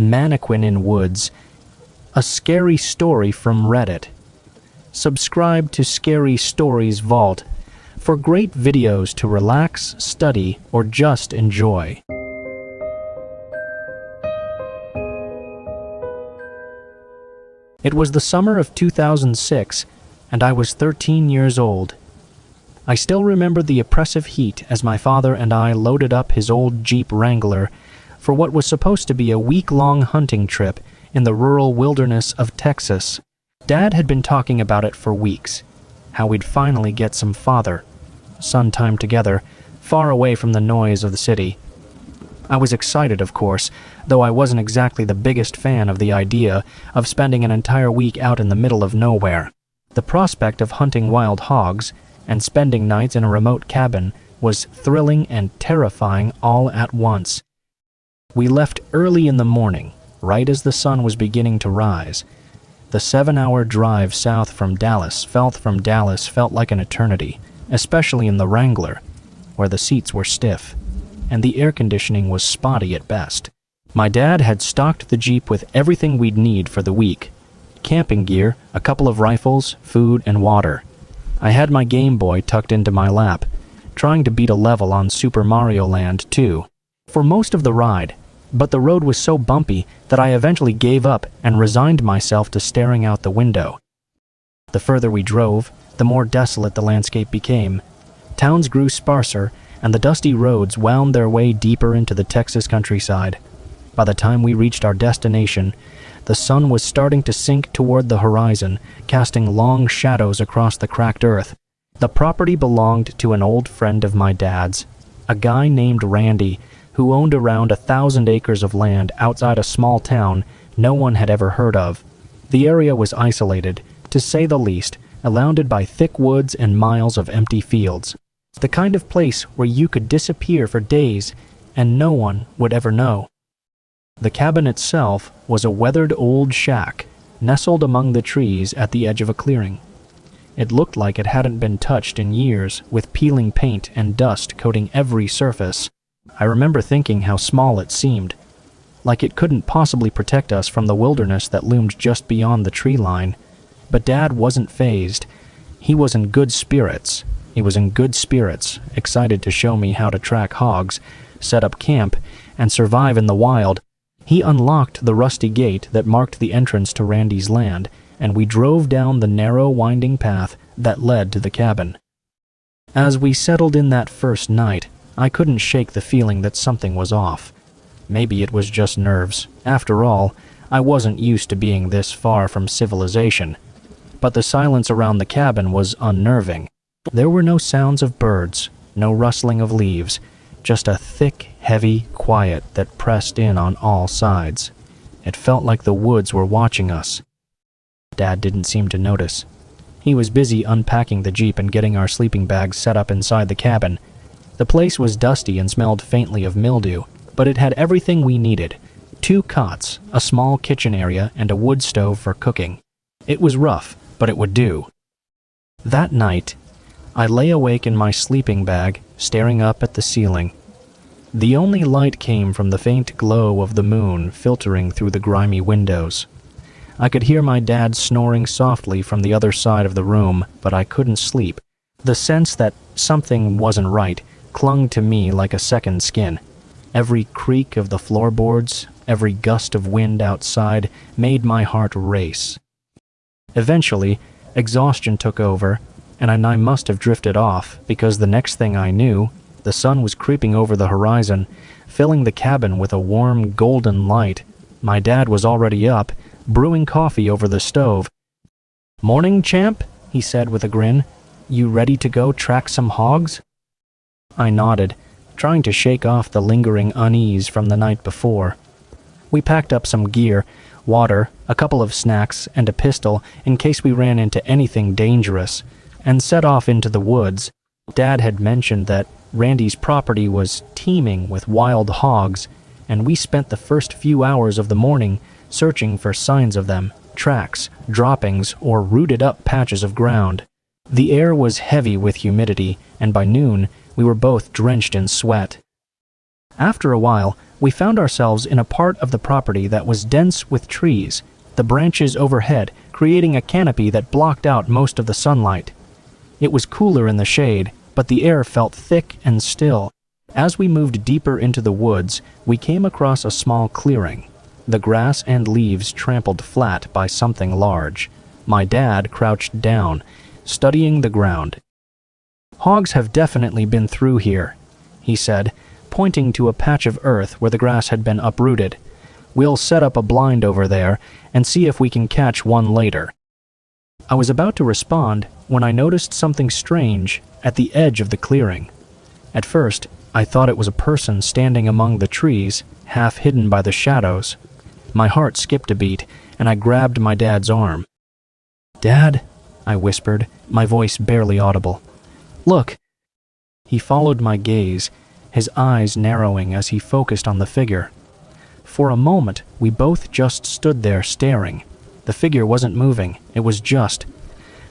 Mannequin in Woods, a scary story from Reddit. Subscribe to Scary Stories Vault for great videos to relax, study, or just enjoy. It was the summer of 2006, and I was 13 years old. I still remember the oppressive heat as my father and I loaded up his old Jeep Wrangler for what was supposed to be a week-long hunting trip in the rural wilderness of Texas. Dad had been talking about it for weeks, how we'd finally get some father-son time together, far away from the noise of the city. I was excited, of course, though I wasn't exactly the biggest fan of the idea of spending an entire week out in the middle of nowhere. The prospect of hunting wild hogs and spending nights in a remote cabin was thrilling and terrifying all at once. We left early in the morning, right as the sun was beginning to rise. The 7-hour drive south from Dallas felt like an eternity, especially in the Wrangler, where the seats were stiff, and the air conditioning was spotty at best. My dad had stocked the Jeep with everything we'd need for the week: camping gear, a couple of rifles, food, and water. I had my Game Boy tucked into my lap, trying to beat a level on Super Mario Land, too, for most of the ride, but the road was so bumpy that I eventually gave up and resigned myself to staring out the window. The further we drove, the more desolate the landscape became. Towns grew sparser, and the dusty roads wound their way deeper into the Texas countryside. By the time we reached our destination, the sun was starting to sink toward the horizon, casting long shadows across the cracked earth. The property belonged to an old friend of my dad's, a guy named Randy, who owned around 1,000 acres of land outside a small town no one had ever heard of. The area was isolated, to say the least, surrounded by thick woods and miles of empty fields. The kind of place where you could disappear for days and no one would ever know. The cabin itself was a weathered old shack, nestled among the trees at the edge of a clearing. It looked like it hadn't been touched in years, with peeling paint and dust coating every surface. I remember thinking how small it seemed, like it couldn't possibly protect us from the wilderness that loomed just beyond the tree line. But Dad wasn't fazed. He was in good spirits. Excited to show me how to track hogs, set up camp, and survive in the wild. He unlocked the rusty gate that marked the entrance to Randy's land, and we drove down the narrow, winding path that led to the cabin. As we settled in that first night, I couldn't shake the feeling that something was off. Maybe it was just nerves. After all, I wasn't used to being this far from civilization. But the silence around the cabin was unnerving. There were no sounds of birds, no rustling of leaves, just a thick, heavy quiet that pressed in on all sides. It felt like the woods were watching us. Dad didn't seem to notice. He was busy unpacking the Jeep and getting our sleeping bags set up inside the cabin. The place was dusty and smelled faintly of mildew, but it had everything we needed: 2 cots, a small kitchen area, and a wood stove for cooking. It was rough, but it would do. That night, I lay awake in my sleeping bag, staring up at the ceiling. The only light came from the faint glow of the moon filtering through the grimy windows. I could hear my dad snoring softly from the other side of the room, but I couldn't sleep. The sense that something wasn't right clung to me like a second skin. Every creak of the floorboards, every gust of wind outside made my heart race. Eventually, exhaustion took over, and I must have drifted off, because the next thing I knew, the sun was creeping over the horizon, filling the cabin with a warm, golden light. My dad was already up, brewing coffee over the stove. "Morning, champ," he said with a grin. "You ready to go track some hogs?" I nodded, trying to shake off the lingering unease from the night before. We packed up some gear, water, a couple of snacks, and a pistol in case we ran into anything dangerous, and set off into the woods. Dad had mentioned that Randy's property was teeming with wild hogs, and we spent the first few hours of the morning searching for signs of them, tracks, droppings, or rooted-up patches of ground. The air was heavy with humidity, and by noon we were both drenched in sweat. After a while, we found ourselves in a part of the property that was dense with trees, the branches overhead creating a canopy that blocked out most of the sunlight. It was cooler in the shade, but the air felt thick and still. As we moved deeper into the woods, we came across a small clearing, the grass and leaves trampled flat by something large. My dad crouched down, studying the ground. "Hogs have definitely been through here," he said, pointing to a patch of earth where the grass had been uprooted. "We'll set up a blind over there and see if we can catch one later." I was about to respond when I noticed something strange at the edge of the clearing. At first, I thought it was a person standing among the trees, half hidden by the shadows. My heart skipped a beat, and I grabbed my dad's arm. "Dad," I whispered, my voice barely audible. "Look." He followed my gaze, his eyes narrowing as he focused on the figure. For a moment, we both just stood there staring. The figure wasn't moving, it was just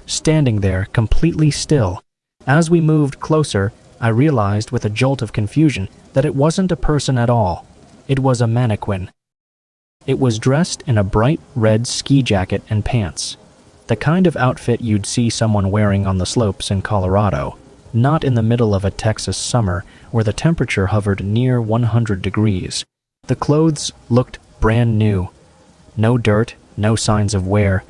standing there, completely still. As we moved closer, I realized with a jolt of confusion that it wasn't a person at all. It was a mannequin. It was dressed in a bright red ski jacket and pants, the kind of outfit you'd see someone wearing on the slopes in Colorado, not in the middle of a Texas summer where the temperature hovered near 100 degrees. The clothes looked brand new. No dirt, no signs of wear.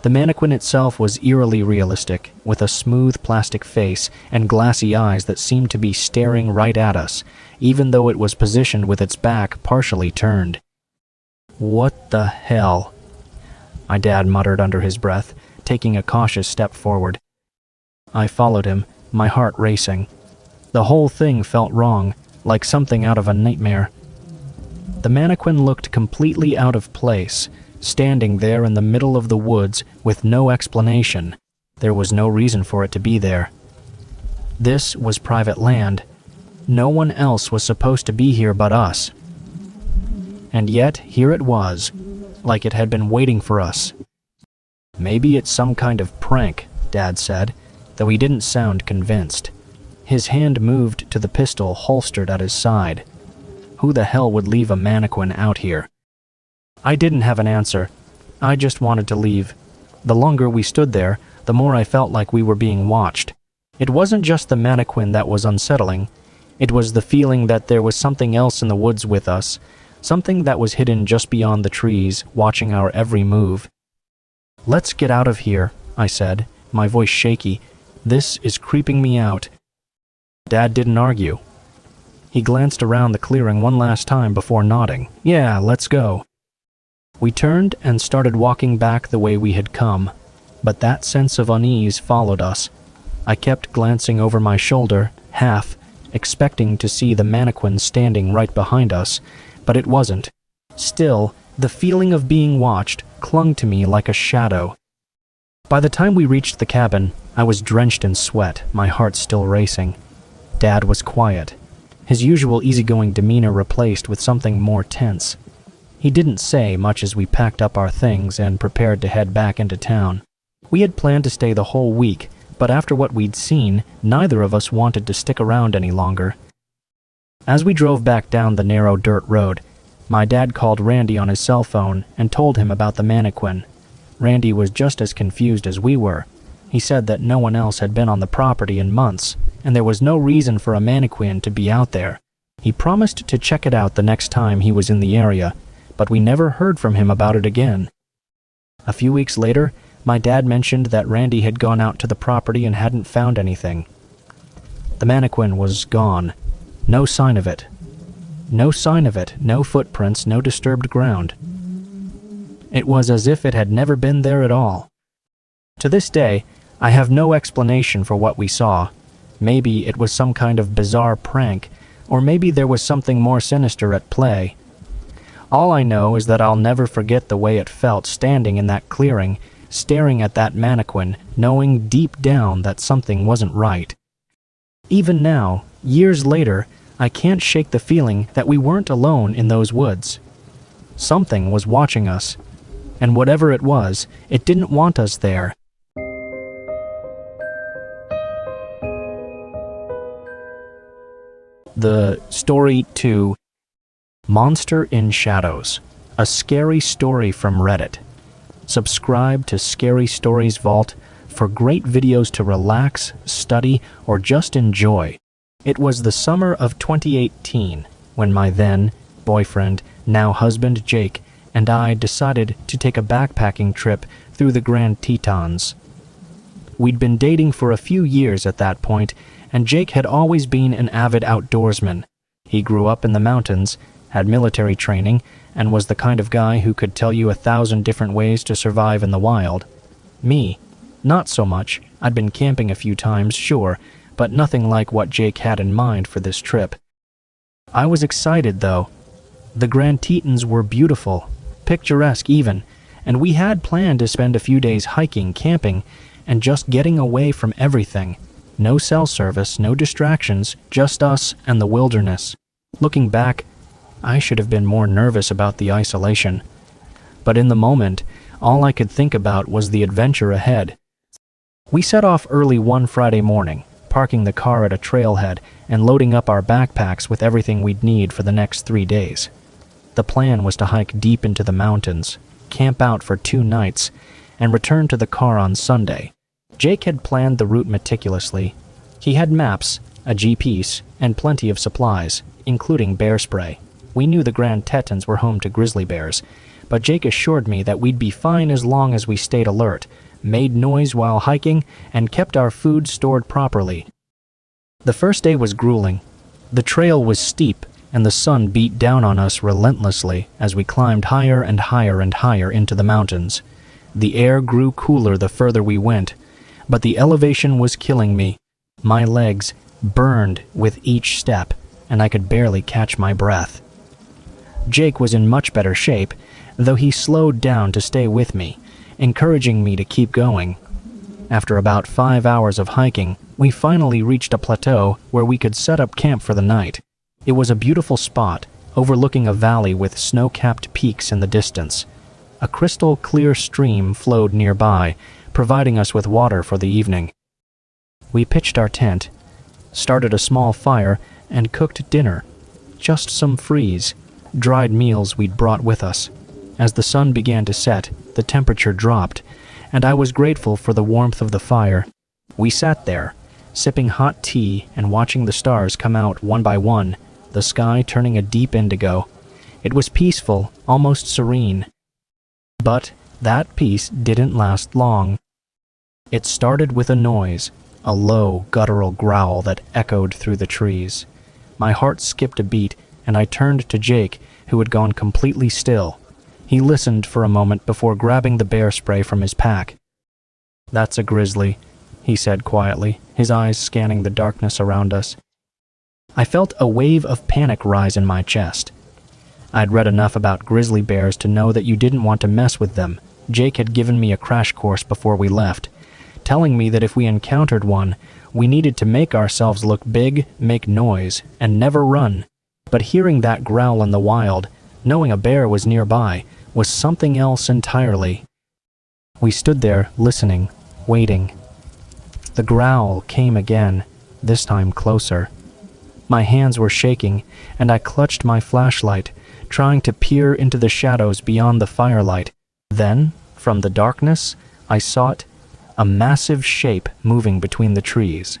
The mannequin itself was eerily realistic, with a smooth plastic face and glassy eyes that seemed to be staring right at us, even though it was positioned with its back partially turned. "What the hell?" my dad muttered under his breath, taking a cautious step forward. I followed him, my heart racing. The whole thing felt wrong, like something out of a nightmare. The mannequin looked completely out of place, standing there in the middle of the woods with no explanation. There was no reason for it to be there. This was private land. No one else was supposed to be here but us. And yet, here it was, like it had been waiting for us. "Maybe it's some kind of prank," Dad said, though he didn't sound convinced. His hand moved to the pistol holstered at his side. Who the hell would leave a mannequin out here? I didn't have an answer. I just wanted to leave. The longer we stood there, the more I felt like we were being watched. It wasn't just the mannequin that was unsettling. It was the feeling that there was something else in the woods with us, something that was hidden just beyond the trees, watching our every move. "Let's get out of here," I said, my voice shaky. "This is creeping me out." Dad didn't argue. He glanced around the clearing one last time before nodding. "Yeah, let's go." We turned and started walking back the way we had come, but that sense of unease followed us. I kept glancing over my shoulder, half, expecting to see the mannequin standing right behind us, but it wasn't. Still, the feeling of being watched clung to me like a shadow. By the time we reached the cabin, I was drenched in sweat, my heart still racing. Dad was quiet, his usual easygoing demeanor replaced with something more tense. He didn't say much as we packed up our things and prepared to head back into town. We had planned to stay the whole week, but after what we'd seen, neither of us wanted to stick around any longer. As we drove back down the narrow dirt road, my dad called Randy on his cell phone and told him about the mannequin. Randy was just as confused as we were. He said that no one else had been on the property in months, and there was no reason for a mannequin to be out there. He promised to check it out the next time he was in the area, but we never heard from him about it again. A few weeks later, my dad mentioned that Randy had gone out to the property and hadn't found anything. The mannequin was gone. No sign of it. No sign of it, no footprints, no disturbed ground. It was as if it had never been there at all. To this day, I have no explanation for what we saw. Maybe it was some kind of bizarre prank, or maybe there was something more sinister at play. All I know is that I'll never forget the way it felt standing in that clearing, staring at that mannequin, knowing deep down that something wasn't right. Even now, years later, I can't shake the feeling that we weren't alone in those woods. Something was watching us, and whatever it was, it didn't want us there. The story 2, Monster in Shadows, a scary story from Reddit. Subscribe to Scary Stories Vault for great videos to relax, study, or just enjoy. It was the summer of 2018 when my then boyfriend, now husband Jake, and I decided to take a backpacking trip through the Grand Tetons. We'd been dating for a few years at that point, and Jake had always been an avid outdoorsman. He grew up in the mountains, had military training, and was the kind of guy who could tell you 1,000 different ways to survive in the wild. Me, not so much. I'd been camping a few times, sure, but nothing like what Jake had in mind for this trip. I was excited, though. The Grand Tetons were beautiful, picturesque even, and we had planned to spend a few days hiking, camping, and just getting away from everything. No cell service, no distractions, just us and the wilderness. Looking back, I should have been more nervous about the isolation. But in the moment, all I could think about was the adventure ahead. We set off early one Friday morning, parking the car at a trailhead and loading up our backpacks with everything we'd need for the next 3 days. The plan was to hike deep into the mountains, camp out for 2 nights, and return to the car on Sunday. Jake had planned the route meticulously. He had maps, a GPS, and plenty of supplies, including bear spray. We knew the Grand Tetons were home to grizzly bears, but Jake assured me that we'd be fine as long as we stayed alert, made noise while hiking, and kept our food stored properly. The first day was grueling. The trail was steep, and the sun beat down on us relentlessly as we climbed higher and higher and higher into the mountains. The air grew cooler the further we went, but the elevation was killing me. My legs burned with each step, and I could barely catch my breath. Jake was in much better shape, though he slowed down to stay with me, encouraging me to keep going. After about 5 hours of hiking, we finally reached a plateau where we could set up camp for the night. It was a beautiful spot, overlooking a valley with snow-capped peaks in the distance. A crystal-clear stream flowed nearby, providing us with water for the evening. We pitched our tent, started a small fire, and cooked dinner. Just some dried meals we'd brought with us. As the sun began to set, the temperature dropped, and I was grateful for the warmth of the fire. We sat there, sipping hot tea and watching the stars come out one by one, the sky turning a deep indigo. It was peaceful, almost serene. But that peace didn't last long. It started with a noise, a low, guttural growl that echoed through the trees. My heart skipped a beat, and I turned to Jake, who had gone completely still. He listened for a moment before grabbing the bear spray from his pack. "That's a grizzly," he said quietly, his eyes scanning the darkness around us. I felt a wave of panic rise in my chest. I'd read enough about grizzly bears to know that you didn't want to mess with them. Jake had given me a crash course before we left, telling me that if we encountered one, we needed to make ourselves look big, make noise, and never run. But hearing that growl in the wild, knowing a bear was nearby, was something else entirely. We stood there, listening, waiting. The growl came again, this time closer. My hands were shaking, and I clutched my flashlight, trying to peer into the shadows beyond the firelight. Then, from the darkness, I saw it, a massive shape moving between the trees.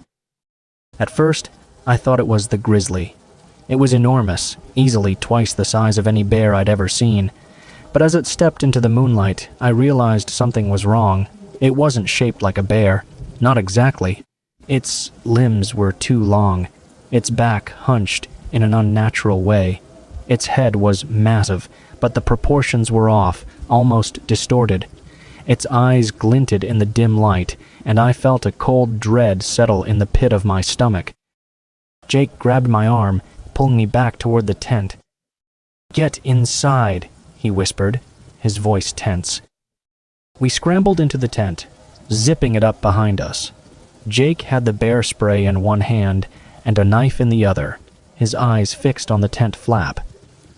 At first, I thought it was the grizzly. It was enormous, easily twice the size of any bear I'd ever seen. But as it stepped into the moonlight, I realized something was wrong. It wasn't shaped like a bear. Not exactly. Its limbs were too long. Its back hunched in an unnatural way. Its head was massive, but the proportions were off, almost distorted. Its eyes glinted in the dim light, and I felt a cold dread settle in the pit of my stomach. Jake grabbed my arm, pulling me back toward the tent. "Get inside," he whispered, his voice tense. We scrambled into the tent, zipping it up behind us. Jake had the bear spray in one hand and a knife in the other, his eyes fixed on the tent flap.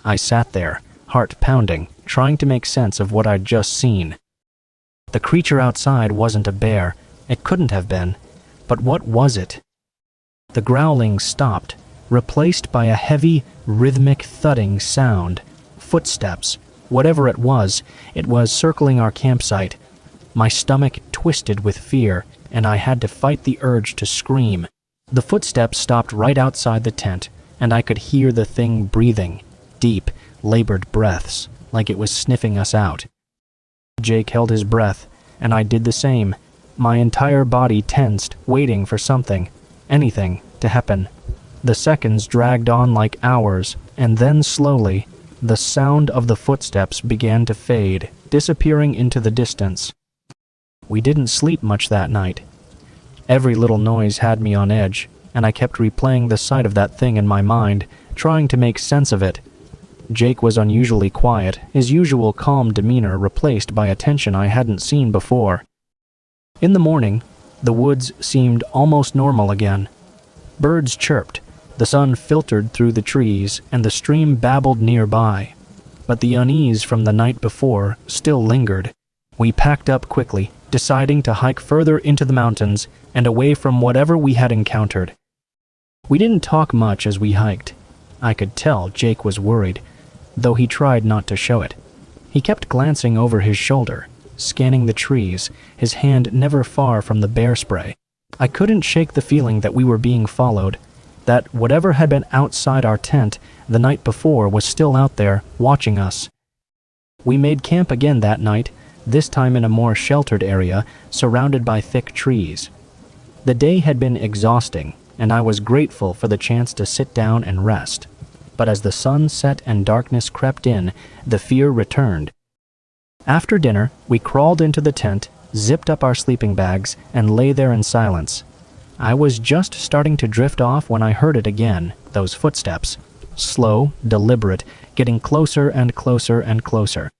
I sat there, heart pounding, trying to make sense of what I'd just seen. The creature outside wasn't a bear. It couldn't have been. But what was it? The growling stopped, replaced by a heavy, rhythmic thudding sound. Footsteps. Whatever it was circling our campsite. My stomach twisted with fear, and I had to fight the urge to scream. The footsteps stopped right outside the tent, and I could hear the thing breathing, deep, labored breaths, like it was sniffing us out. Jake held his breath, and I did the same. My entire body tensed, waiting for something, anything, to happen. The seconds dragged on like hours, and then slowly, the sound of the footsteps began to fade, disappearing into the distance. We didn't sleep much that night. Every little noise had me on edge, and I kept replaying the sight of that thing in my mind, trying to make sense of it. Jake was unusually quiet, his usual calm demeanor replaced by a tension I hadn't seen before. In the morning, the woods seemed almost normal again. Birds chirped, the sun filtered through the trees, and the stream babbled nearby. But the unease from the night before still lingered. We packed up quickly, deciding to hike further into the mountains and away from whatever we had encountered. We didn't talk much as we hiked. I could tell Jake was worried, though he tried not to show it. He kept glancing over his shoulder, scanning the trees, his hand never far from the bear spray. I couldn't shake the feeling that we were being followed, that whatever had been outside our tent the night before was still out there, watching us. We made camp again that night, this time in a more sheltered area, surrounded by thick trees. The day had been exhausting, and I was grateful for the chance to sit down and rest. But as the sun set and darkness crept in, the fear returned. After dinner, we crawled into the tent, zipped up our sleeping bags, and lay there in silence. I was just starting to drift off when I heard it again, those footsteps. Slow, deliberate, getting closer and closer and closer.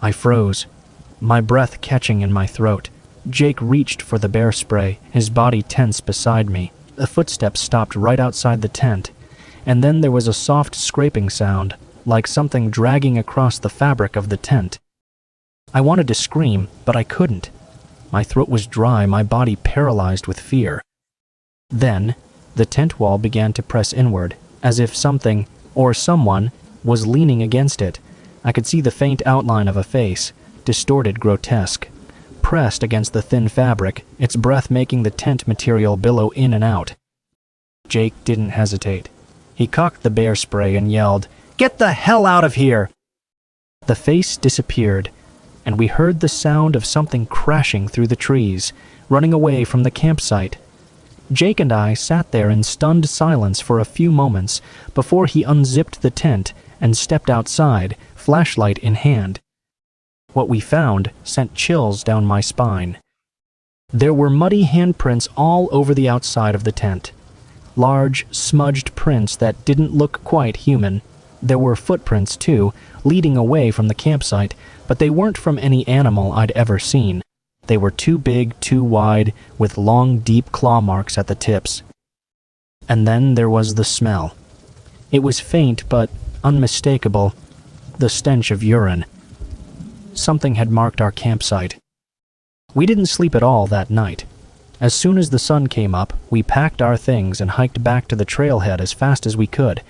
I froze, my breath catching in my throat. Jake reached for the bear spray, his body tense beside me. The footsteps stopped right outside the tent, and then there was a soft scraping sound, like something dragging across the fabric of the tent. I wanted to scream, but I couldn't. My throat was dry, my body paralyzed with fear. Then, the tent wall began to press inward, as if something, or someone, was leaning against it. I could see the faint outline of a face, distorted, grotesque, pressed against the thin fabric, its breath making the tent material billow in and out. Jake didn't hesitate. He cocked the bear spray and yelled, "Get the hell out of here!" The face disappeared, and we heard the sound of something crashing through the trees, running away from the campsite. Jake and I sat there in stunned silence for a few moments before he unzipped the tent and stepped outside, flashlight in hand. What we found sent chills down my spine. There were muddy handprints all over the outside of the tent. Large, smudged prints that didn't look quite human. There were footprints, too, leading away from the campsite, but they weren't from any animal I'd ever seen. They were too big, too wide, with long, deep claw marks at the tips. And then there was the smell. It was faint but unmistakable, the stench of urine. Something had marked our campsite. We didn't sleep at all that night. As soon as the sun came up, we packed our things and hiked back to the trailhead as fast as we could.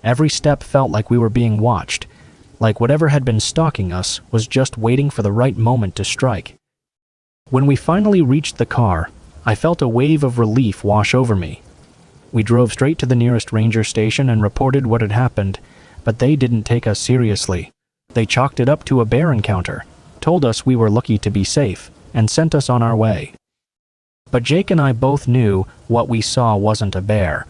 Every step felt like we were being watched, like whatever had been stalking us was just waiting for the right moment to strike. When we finally reached the car, I felt a wave of relief wash over me. We drove straight to the nearest ranger station and reported what had happened, but they didn't take us seriously. They chalked it up to a bear encounter, told us we were lucky to be safe, and sent us on our way. But Jake and I both knew what we saw wasn't a bear.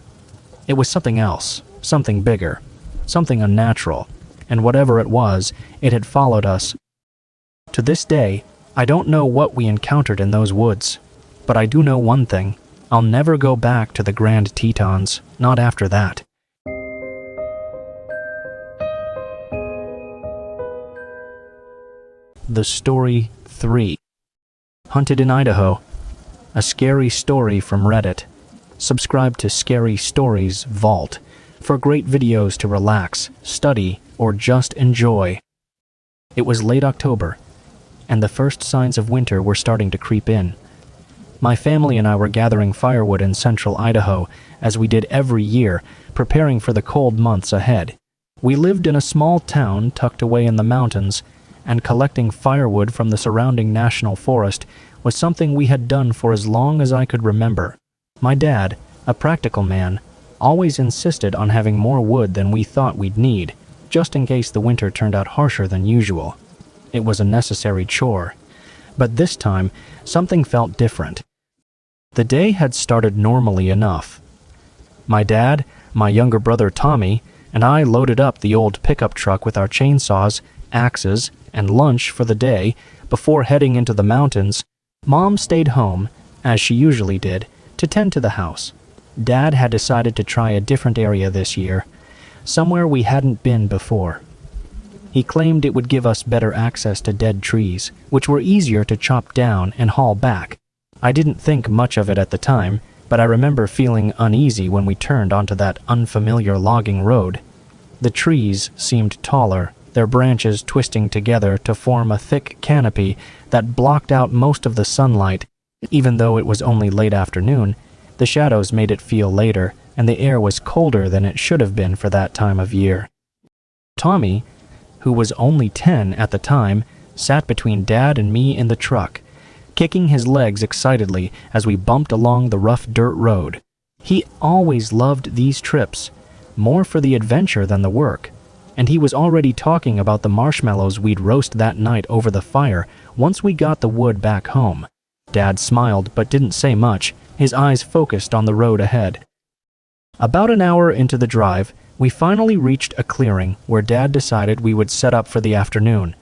It was something else, something bigger, something unnatural, and whatever it was, it had followed us. To this day, I don't know what we encountered in those woods, but I do know one thing. I'll never go back to the Grand Tetons, not after that. The Story 3. Hunted in Idaho. A scary story from Reddit. Subscribe to Scary Stories Vault for great videos to relax, study, or just enjoy. It was late October, and the first signs of winter were starting to creep in. My family and I were gathering firewood in central Idaho, as we did every year, preparing for the cold months ahead. We lived in a small town tucked away in the mountains, and collecting firewood from the surrounding national forest was something we had done for as long as I could remember. My dad, a practical man, always insisted on having more wood than we thought we'd need, just in case the winter turned out harsher than usual. It was a necessary chore. But this time, something felt different. The day had started normally enough. My dad, my younger brother Tommy, and I loaded up the old pickup truck with our chainsaws, axes, and lunch for the day before heading into the mountains. Mom stayed home, as she usually did, to tend to the house. Dad had decided to try a different area this year, somewhere we hadn't been before. He claimed it would give us better access to dead trees, which were easier to chop down and haul back. I didn't think much of it at the time, but I remember feeling uneasy when we turned onto that unfamiliar logging road. The trees seemed taller, their branches twisting together to form a thick canopy that blocked out most of the sunlight. Even though it was only late afternoon, the shadows made it feel later, and the air was colder than it should have been for that time of year. Tommy, who was only 10 at the time, sat between Dad and me in the truck, kicking his legs excitedly as we bumped along the rough dirt road. He always loved these trips, more for the adventure than the work, and he was already talking about the marshmallows we'd roast that night over the fire once we got the wood back home. Dad smiled but didn't say much, his eyes focused on the road ahead. About an hour into the drive, we finally reached a clearing where Dad decided we would set up for the afternoon.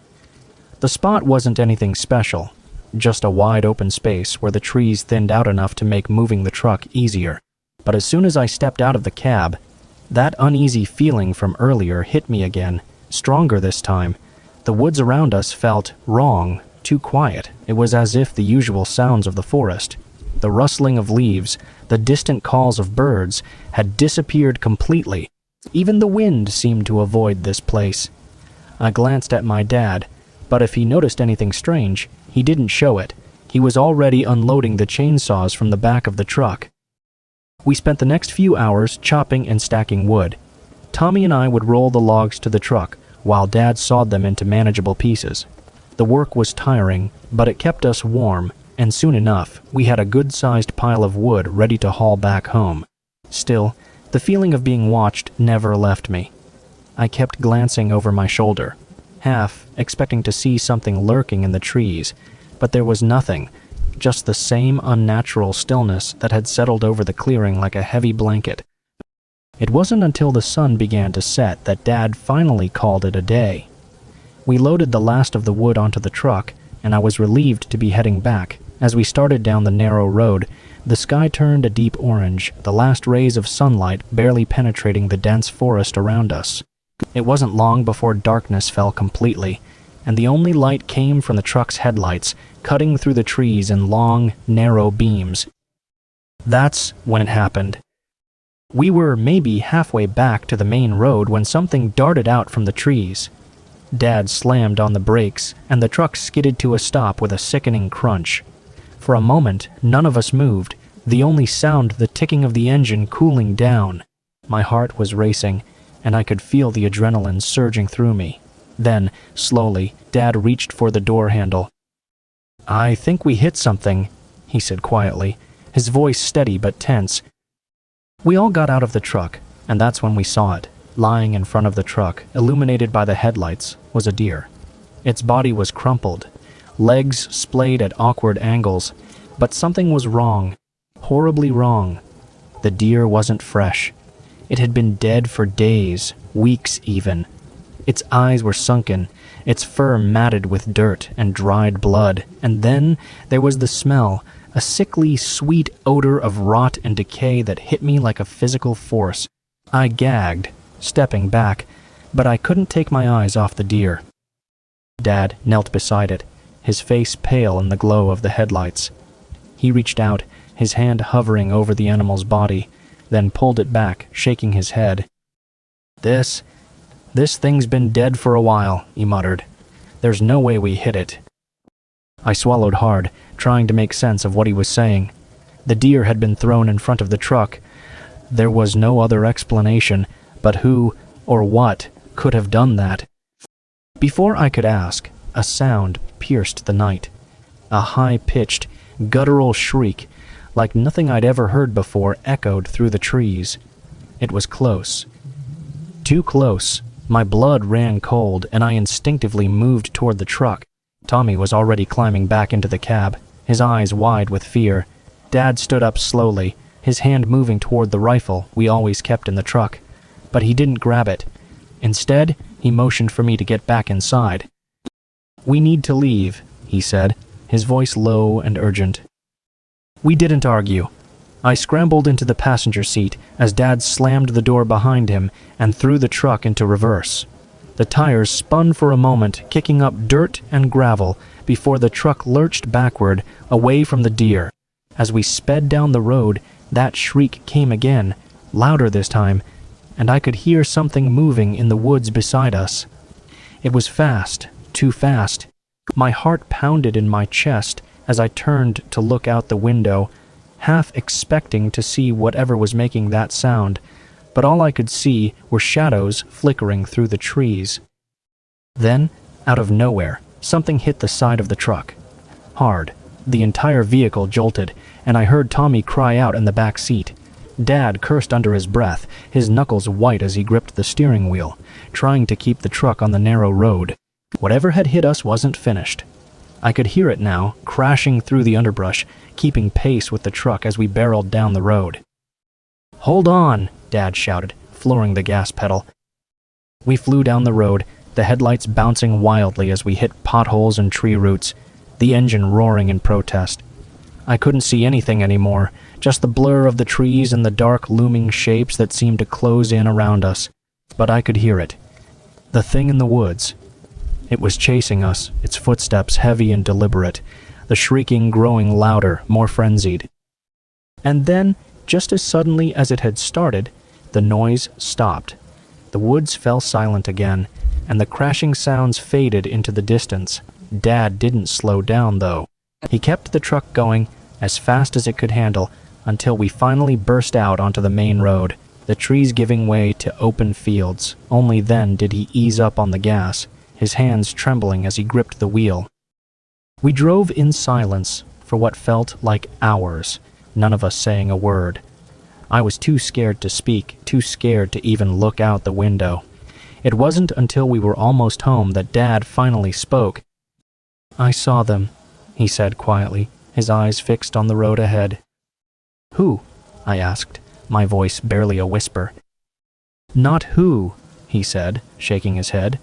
The spot wasn't anything special, just a wide open space where the trees thinned out enough to make moving the truck easier. But as soon as I stepped out of the cab, that uneasy feeling from earlier hit me again, stronger this time. The woods around us felt wrong, too quiet. It was as if the usual sounds of the forest, the rustling of leaves, the distant calls of birds, had disappeared completely. Even the wind seemed to avoid this place. I glanced at my dad, but if he noticed anything strange, he didn't show it. He was already unloading the chainsaws from the back of the truck. We spent the next few hours chopping and stacking wood. Tommy and I would roll the logs to the truck, while Dad sawed them into manageable pieces. The work was tiring, but it kept us warm, and soon enough, we had a good-sized pile of wood ready to haul back home. Still, the feeling of being watched never left me. I kept glancing over my shoulder, half expecting to see something lurking in the trees, but there was nothing, just the same unnatural stillness that had settled over the clearing like a heavy blanket. It wasn't until the sun began to set that Dad finally called it a day. We loaded the last of the wood onto the truck, and I was relieved to be heading back. As we started down the narrow road, the sky turned a deep orange, the last rays of sunlight barely penetrating the dense forest around us. It wasn't long before darkness fell completely, and the only light came from the truck's headlights, cutting through the trees in long, narrow beams. That's when it happened. We were maybe halfway back to the main road when something darted out from the trees. Dad slammed on the brakes, and the truck skidded to a stop with a sickening crunch. For a moment, none of us moved, the only sound the ticking of the engine cooling down. My heart was racing, and I could feel the adrenaline surging through me. Then, slowly, Dad reached for the door handle. "I think we hit something," he said quietly, his voice steady but tense. We all got out of the truck, and that's when we saw it. Lying in front of the truck, illuminated by the headlights, was a deer. Its body was crumpled, legs splayed at awkward angles, but something was wrong, horribly wrong. The deer wasn't fresh. It had been dead for days, weeks even. Its eyes were sunken, its fur matted with dirt and dried blood, and then there was the smell, a sickly, sweet odor of rot and decay that hit me like a physical force. I gagged, stepping back, but I couldn't take my eyes off the deer. Dad knelt beside it, his face pale in the glow of the headlights. He reached out, his hand hovering over the animal's body, then pulled it back, shaking his head. This thing's been dead for a while," he muttered. "There's no way we hit it." I swallowed hard, trying to make sense of what he was saying. The deer had been thrown in front of the truck. There was no other explanation, but who or what could have done that? Before I could ask, a sound pierced the night. A high-pitched, guttural shriek, like nothing I'd ever heard before, echoed through the trees. It was close. Too close. My blood ran cold, and I instinctively moved toward the truck. Tommy was already climbing back into the cab, his eyes wide with fear. Dad stood up slowly, his hand moving toward the rifle we always kept in the truck. But he didn't grab it. Instead, he motioned for me to get back inside. "We need to leave," he said, his voice low and urgent. We didn't argue. I scrambled into the passenger seat as Dad slammed the door behind him and threw the truck into reverse. The tires spun for a moment, kicking up dirt and gravel before the truck lurched backward, away from the deer. As we sped down the road, that shriek came again, louder this time, and I could hear something moving in the woods beside us. It was fast, too fast. My heart pounded in my chest as I turned to look out the window, half expecting to see whatever was making that sound, but all I could see were shadows flickering through the trees. Then, out of nowhere, something hit the side of the truck. Hard. The entire vehicle jolted, and I heard Tommy cry out in the back seat. Dad cursed under his breath, his knuckles white as he gripped the steering wheel, trying to keep the truck on the narrow road. Whatever had hit us wasn't finished. I could hear it now, crashing through the underbrush, keeping pace with the truck as we barreled down the road. "Hold on!" Dad shouted, flooring the gas pedal. We flew down the road, the headlights bouncing wildly as we hit potholes and tree roots, the engine roaring in protest. I couldn't see anything anymore, just the blur of the trees and the dark looming shapes that seemed to close in around us. But I could hear it. The thing in the woods. It was chasing us, its footsteps heavy and deliberate, the shrieking growing louder, more frenzied. And then, just as suddenly as it had started, the noise stopped. The woods fell silent again, and the crashing sounds faded into the distance. Dad didn't slow down, though. He kept the truck going as fast as it could handle until we finally burst out onto the main road, the trees giving way to open fields. Only then did he ease up on the gas, his hands trembling as he gripped the wheel. We drove in silence for what felt like hours, none of us saying a word. I was too scared to speak, too scared to even look out the window. It wasn't until we were almost home that Dad finally spoke. "I saw them," he said quietly, his eyes fixed on the road ahead. "Who?" I asked, my voice barely a whisper. "Not who," he said, shaking his head.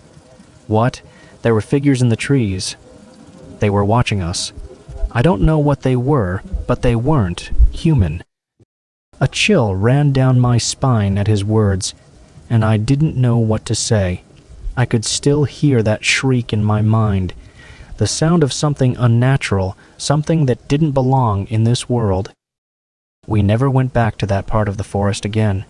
"What? There were figures in the trees. They were watching us. I don't know what they were, but they weren't human." A chill ran down my spine at his words, and I didn't know what to say. I could still hear that shriek in my mind, the sound of something unnatural, something that didn't belong in this world. We never went back to that part of the forest again.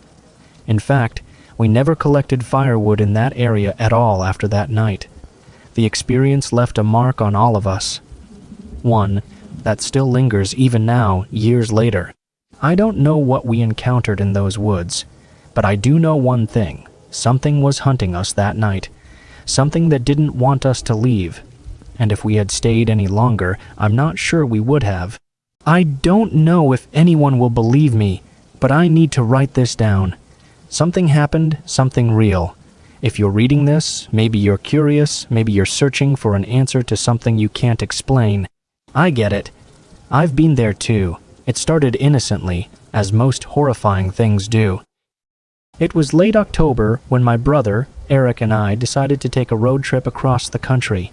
In fact, we never collected firewood in that area at all after that night. The experience left a mark on all of us. One that still lingers even now, years later. I don't know what we encountered in those woods, but I do know one thing. Something was hunting us that night. Something that didn't want us to leave. And if we had stayed any longer, I'm not sure we would have. I don't know if anyone will believe me, but I need to write this down. Something happened, something real. If you're reading this, maybe you're curious, maybe you're searching for an answer to something you can't explain. I get it. I've been there too. It started innocently, as most horrifying things do. It was late October when my brother, Eric, and I decided to take a road trip across the country.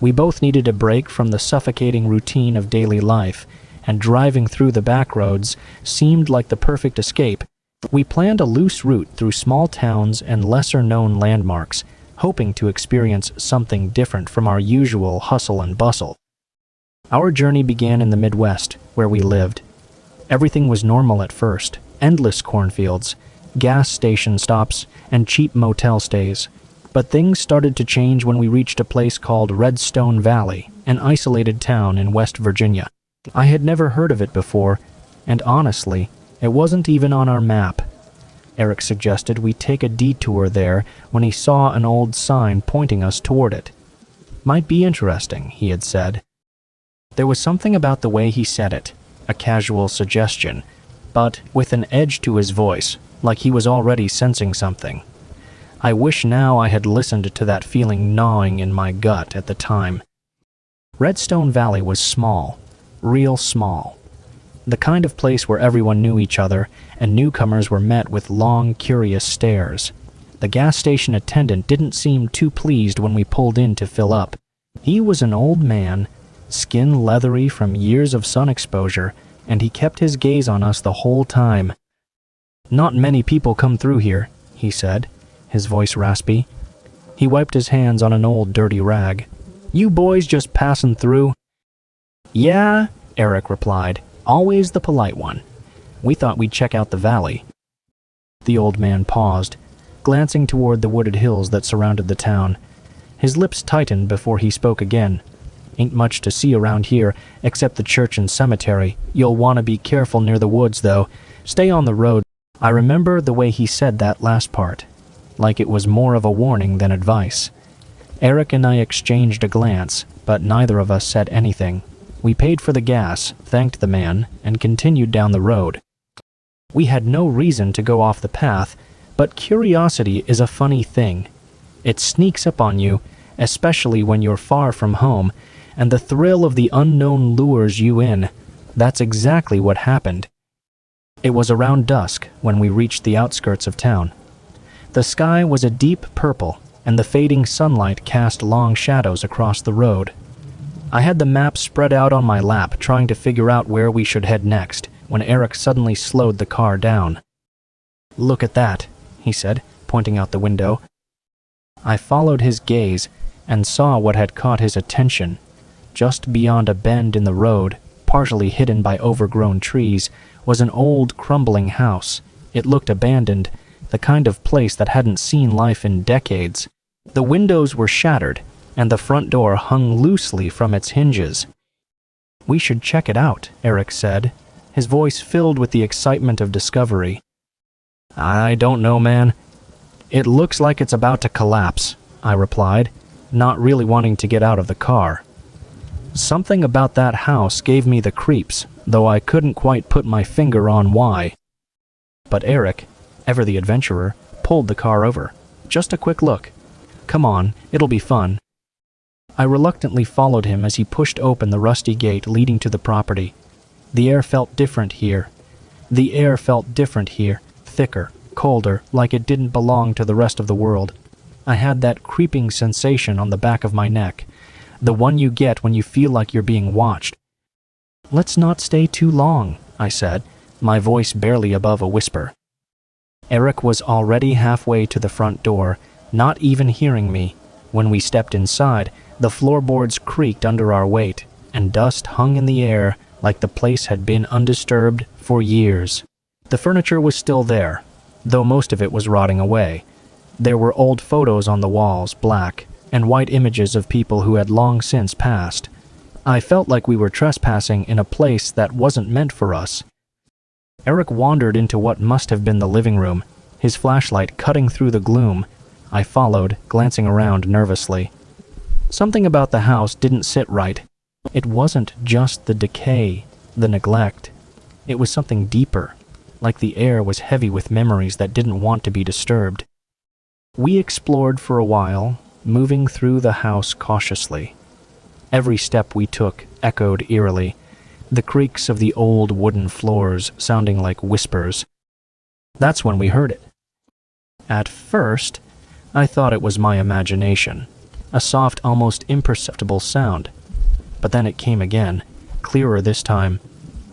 We both needed a break from the suffocating routine of daily life, and driving through the back roads seemed like the perfect escape. We planned a loose route through small towns and lesser-known landmarks, hoping to experience something different from our usual hustle and bustle. Our journey began in the Midwest, where we lived. Everything was normal at first, endless cornfields, gas station stops, and cheap motel stays. But things started to change when we reached a place called Redstone Valley, an isolated town in West Virginia. I had never heard of it before, and honestly, it wasn't even on our map. Eric suggested we take a detour there when he saw an old sign pointing us toward it. Might be interesting, he had said. There was something about the way he said it, a casual suggestion, but with an edge to his voice, like he was already sensing something. I wish now I had listened to that feeling gnawing in my gut at the time. Redstone Valley was small, real small. The kind of place where everyone knew each other, and newcomers were met with long, curious stares. The gas station attendant didn't seem too pleased when we pulled in to fill up. He was an old man, skin leathery from years of sun exposure, and he kept his gaze on us the whole time. "Not many people come through here," he said, his voice raspy. He wiped his hands on an old dirty rag. "You boys just passing through?" "Yeah," Eric replied, always the polite one. "We thought we'd check out the valley." The old man paused, glancing toward the wooded hills that surrounded the town. His lips tightened before he spoke again. "Ain't much to see around here, except the church and cemetery. You'll want to be careful near the woods, though. Stay on the road." I remember the way he said that last part, like it was more of a warning than advice. Eric and I exchanged a glance, but neither of us said anything. We paid for the gas, thanked the man, and continued down the road. We had no reason to go off the path, but curiosity is a funny thing. It sneaks up on you, especially when you're far from home, and the thrill of the unknown lures you in. That's exactly what happened. It was around dusk when we reached the outskirts of town. The sky was a deep purple, and the fading sunlight cast long shadows across the road. I had the map spread out on my lap, trying to figure out where we should head next, when Eric suddenly slowed the car down. "Look at that," he said, pointing out the window. I followed his gaze and saw what had caught his attention. Just beyond a bend in the road, partially hidden by overgrown trees, was an old, crumbling house. It looked abandoned, the kind of place that hadn't seen life in decades. The windows were shattered, and the front door hung loosely from its hinges. "We should check it out," Eric said, his voice filled with the excitement of discovery. "I don't know, man. It looks like it's about to collapse," I replied, not really wanting to get out of the car. Something about that house gave me the creeps, though I couldn't quite put my finger on why. But Eric, ever the adventurer, pulled the car over. "Just a quick look. Come on, it'll be fun." I reluctantly followed him as he pushed open the rusty gate leading to the property. The air felt different here. Thicker, colder, like it didn't belong to the rest of the world. I had that creeping sensation on the back of my neck, the one you get when you feel like you're being watched. "Let's not stay too long," I said, my voice barely above a whisper. Eric was already halfway to the front door, not even hearing me. When we stepped inside, the floorboards creaked under our weight, and dust hung in the air like the place had been undisturbed for years. The furniture was still there, though most of it was rotting away. There were old photos on the walls, black and white images of people who had long since passed. I felt like we were trespassing in a place that wasn't meant for us. Eric wandered into what must have been the living room, his flashlight cutting through the gloom. I followed, glancing around nervously. Something about the house didn't sit right. It wasn't just the decay, the neglect. It was something deeper, like the air was heavy with memories that didn't want to be disturbed. We explored for a while, moving through the house cautiously. Every step we took echoed eerily, the creaks of the old wooden floors sounding like whispers. That's when we heard it. At first, I thought it was my imagination, a soft, almost imperceptible sound. But then it came again, clearer this time,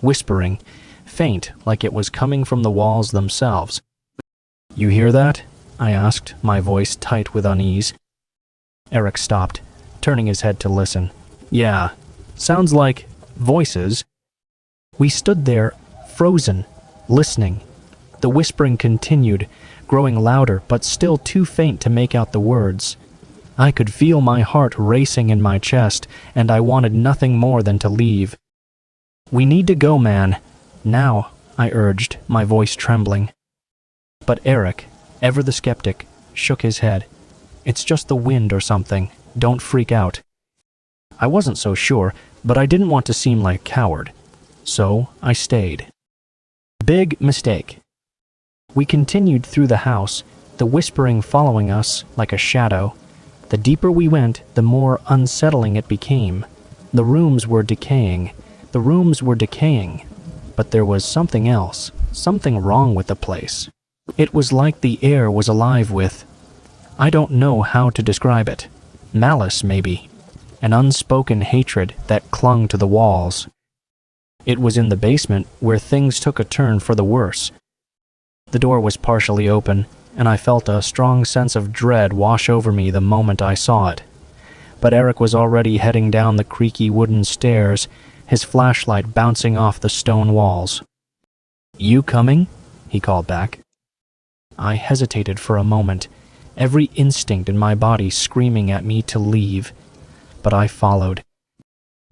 whispering, faint like it was coming from the walls themselves. "You hear that?" I asked, my voice tight with unease. Eric stopped, turning his head to listen. "Yeah, sounds like voices." We stood there, frozen, listening. The whispering continued, growing louder but still too faint to make out the words. I could feel my heart racing in my chest, and I wanted nothing more than to leave. "We need to go, man. Now," I urged, my voice trembling. But Eric, ever the skeptic, shook his head. "It's just the wind or something. Don't freak out." I wasn't so sure, but I didn't want to seem like a coward. So I stayed. Big mistake. We continued through the house, the whispering following us like a shadow. The deeper we went, the more unsettling it became. The rooms were decaying. But there was something else, something wrong with the place. It was like the air was alive with, I don't know how to describe it. Malice, maybe. An unspoken hatred that clung to the walls. It was in the basement where things took a turn for the worse. The door was partially open, and I felt a strong sense of dread wash over me the moment I saw it. But Eric was already heading down the creaky wooden stairs, his flashlight bouncing off the stone walls. "You coming?" he called back. I hesitated for a moment, every instinct in my body screaming at me to leave. But I followed.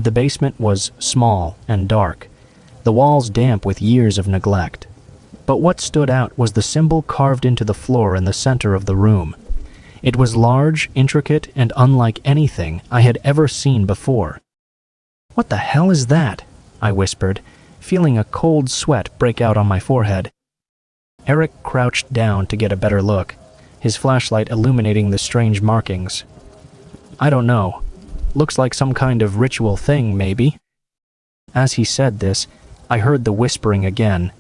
The basement was small and dark, the walls damp with years of neglect. But what stood out was the symbol carved into the floor in the center of the room. It was large, intricate, and unlike anything I had ever seen before. "What the hell is that?" I whispered, feeling a cold sweat break out on my forehead. Eric crouched down to get a better look, his flashlight illuminating the strange markings. "I don't know. Looks like some kind of ritual thing, maybe." As he said this, I heard the whispering again.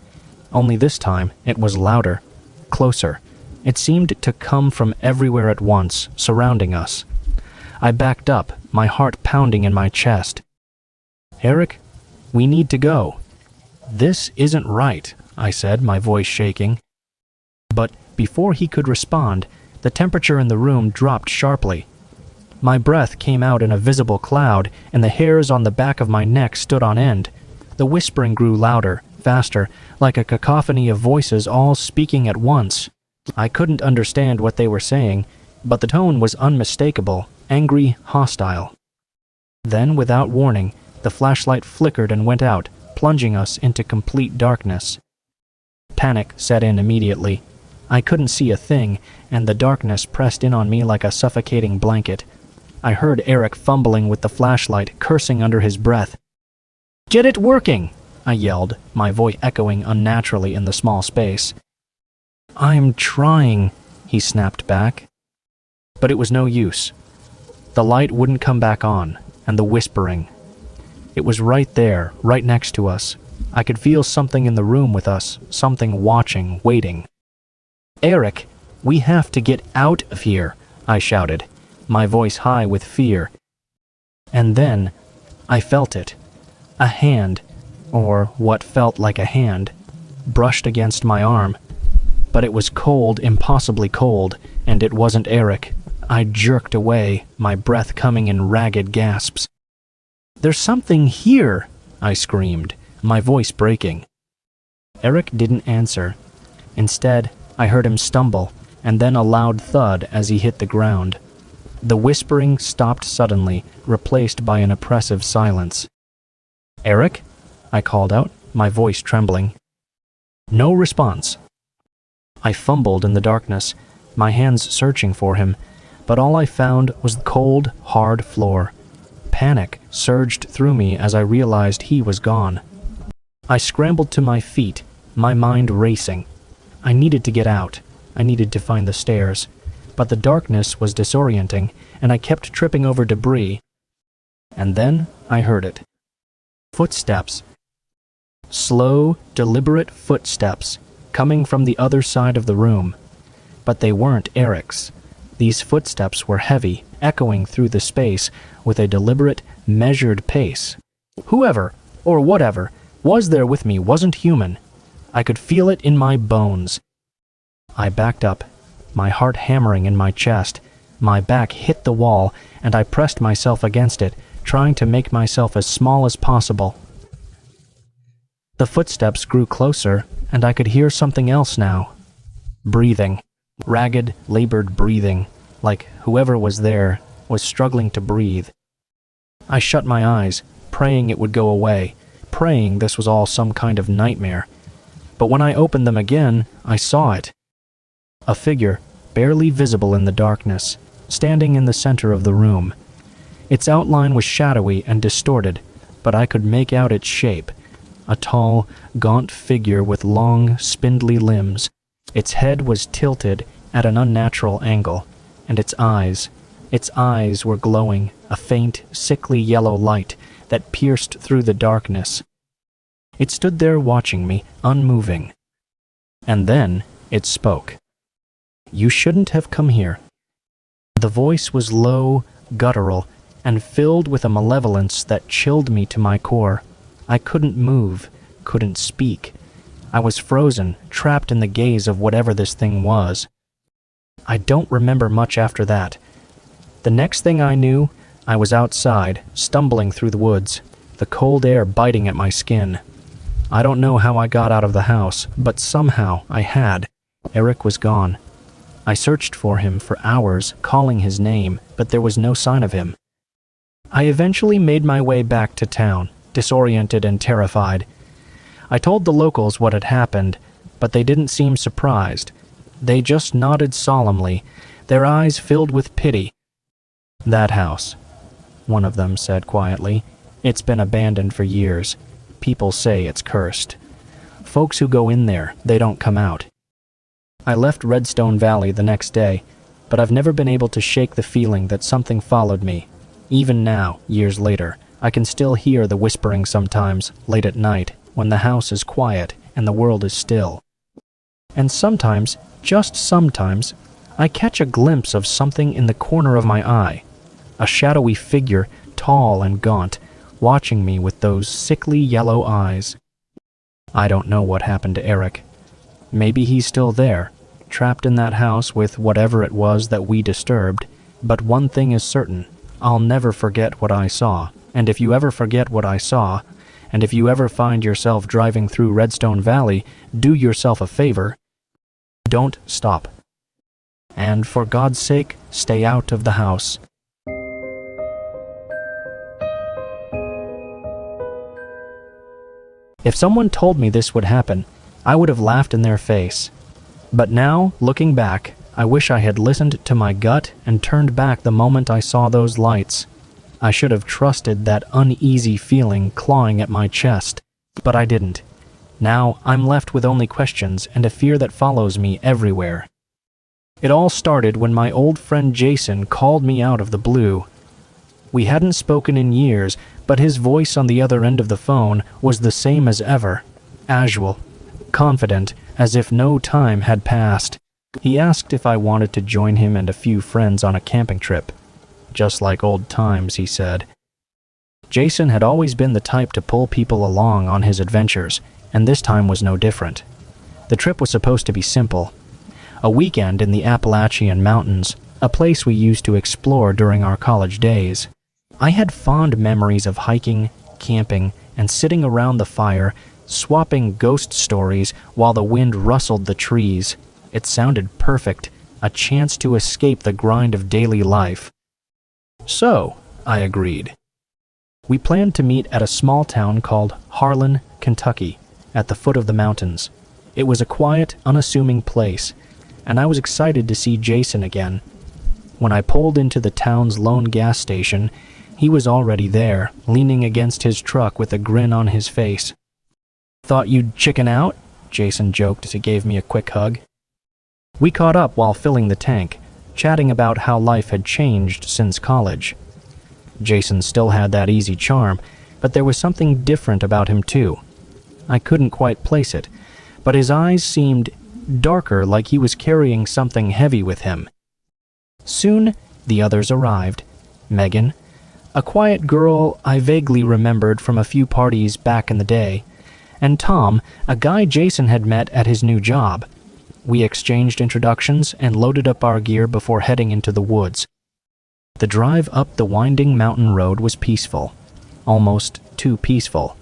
Only this time, it was louder, closer. It seemed to come from everywhere at once, surrounding us. I backed up, my heart pounding in my chest. "Eric, we need to go." "This isn't right," I said, my voice shaking. But before he could respond, the temperature in the room dropped sharply. My breath came out in a visible cloud, and the hairs on the back of my neck stood on end. The whispering grew louder, faster, like a cacophony of voices all speaking at once. I couldn't understand what they were saying, but the tone was unmistakable, angry, hostile. Then, without warning, the flashlight flickered and went out, plunging us into complete darkness. Panic set in immediately. I couldn't see a thing, and the darkness pressed in on me like a suffocating blanket. I heard Eric fumbling with the flashlight, cursing under his breath. "Get it working!" I yelled, my voice echoing unnaturally in the small space. "I'm trying," he snapped back. But it was no use. The light wouldn't come back on, and the whispering. It was right there, right next to us. I could feel something in the room with us, something watching, waiting. "Eric, we have to get out of here," I shouted, my voice high with fear. And then I felt it. A hand, or what felt like a hand, brushed against my arm. But it was cold, impossibly cold, and it wasn't Eric. I jerked away, my breath coming in ragged gasps. "There's something here," I screamed, my voice breaking. Eric didn't answer. Instead, I heard him stumble, and then a loud thud as he hit the ground. The whispering stopped suddenly, replaced by an oppressive silence. "Eric?" I called out, my voice trembling. No response. I fumbled in the darkness, my hands searching for him, but all I found was the cold, hard floor. Panic surged through me as I realized he was gone. I scrambled to my feet, my mind racing. I needed to get out. I needed to find the stairs. But the darkness was disorienting, and I kept tripping over debris. And then I heard it. Footsteps. Slow, deliberate footsteps, coming from the other side of the room. But they weren't Eric's. These footsteps were heavy, echoing through the space with a deliberate, measured pace. Whoever, or whatever, was there with me wasn't human. I could feel it in my bones. I backed up, my heart hammering in my chest. My back hit the wall, and I pressed myself against it, trying to make myself as small as possible. The footsteps grew closer, and I could hear something else now. Breathing. Ragged, labored breathing. like whoever was there was struggling to breathe. I shut my eyes, praying it would go away, praying this was all some kind of nightmare. But when I opened them again, I saw it. A figure, barely visible in the darkness, standing in the center of the room. Its outline was shadowy and distorted, but I could make out its shape. A tall, gaunt figure with long, spindly limbs. Its head was tilted at an unnatural angle, and its eyes were glowing, a faint, sickly yellow light that pierced through the darkness. It stood there watching me, unmoving. And then it spoke. "You shouldn't have come here." The voice was low, guttural, and filled with a malevolence that chilled me to my core. I couldn't move, couldn't speak. I was frozen, trapped in the gaze of whatever this thing was. I don't remember much after that. The next thing I knew, I was outside, stumbling through the woods, the cold air biting at my skin. I don't know how I got out of the house, but somehow I had. Eric was gone. I searched for him for hours, calling his name, but there was no sign of him. I eventually made my way back to town, disoriented and terrified. I told the locals what had happened, but they didn't seem surprised. They just nodded solemnly, their eyes filled with pity. "That house," one of them said quietly, "it's been abandoned for years. People say it's cursed. Folks who go in there, they don't come out." I left Redstone Valley the next day, but I've never been able to shake the feeling that something followed me. Even now, years later, I can still hear the whispering sometimes, late at night, when the house is quiet and the world is still. And sometimes, just sometimes, I catch a glimpse of something in the corner of my eye. A shadowy figure, tall and gaunt, watching me with those sickly yellow eyes. I don't know what happened to Eric. Maybe he's still there, trapped in that house with whatever it was that we disturbed, but one thing is certain, I'll never forget what I saw, and if you ever forget what I saw, and if you ever find yourself driving through Redstone Valley, do yourself a favor, don't stop. And for God's sake, stay out of the house. If someone told me this would happen, I would have laughed in their face. But now, looking back, I wish I had listened to my gut and turned back the moment I saw those lights. I should have trusted that uneasy feeling clawing at my chest, but I didn't. Now I'm left with only questions and a fear that follows me everywhere. It all started when my old friend Jason called me out of the blue. We hadn't spoken in years, but his voice on the other end of the phone was the same as ever, casual, confident, as if no time had passed. He asked if I wanted to join him and a few friends on a camping trip. Just like old times, he said. Jason had always been the type to pull people along on his adventures, and this time was no different. The trip was supposed to be simple. A weekend in the Appalachian Mountains, a place we used to explore during our college days. I had fond memories of hiking, camping, and sitting around the fire, swapping ghost stories while the wind rustled the trees. It sounded perfect, a chance to escape the grind of daily life. So, I agreed. We planned to meet at a small town called Harlan, Kentucky, at the foot of the mountains. It was a quiet, unassuming place, and I was excited to see Jason again. When I pulled into the town's lone gas station, he was already there, leaning against his truck with a grin on his face. "Thought you'd chicken out?" Jason joked as he gave me a quick hug. We caught up while filling the tank, chatting about how life had changed since college. Jason still had that easy charm, but there was something different about him too. I couldn't quite place it, but his eyes seemed darker, like he was carrying something heavy with him. Soon, the others arrived. Megan, a quiet girl I vaguely remembered from a few parties back in the day, and Tom, a guy Jason had met at his new job. We exchanged introductions and loaded up our gear before heading into the woods. The drive up the winding mountain road was peaceful, almost too peaceful.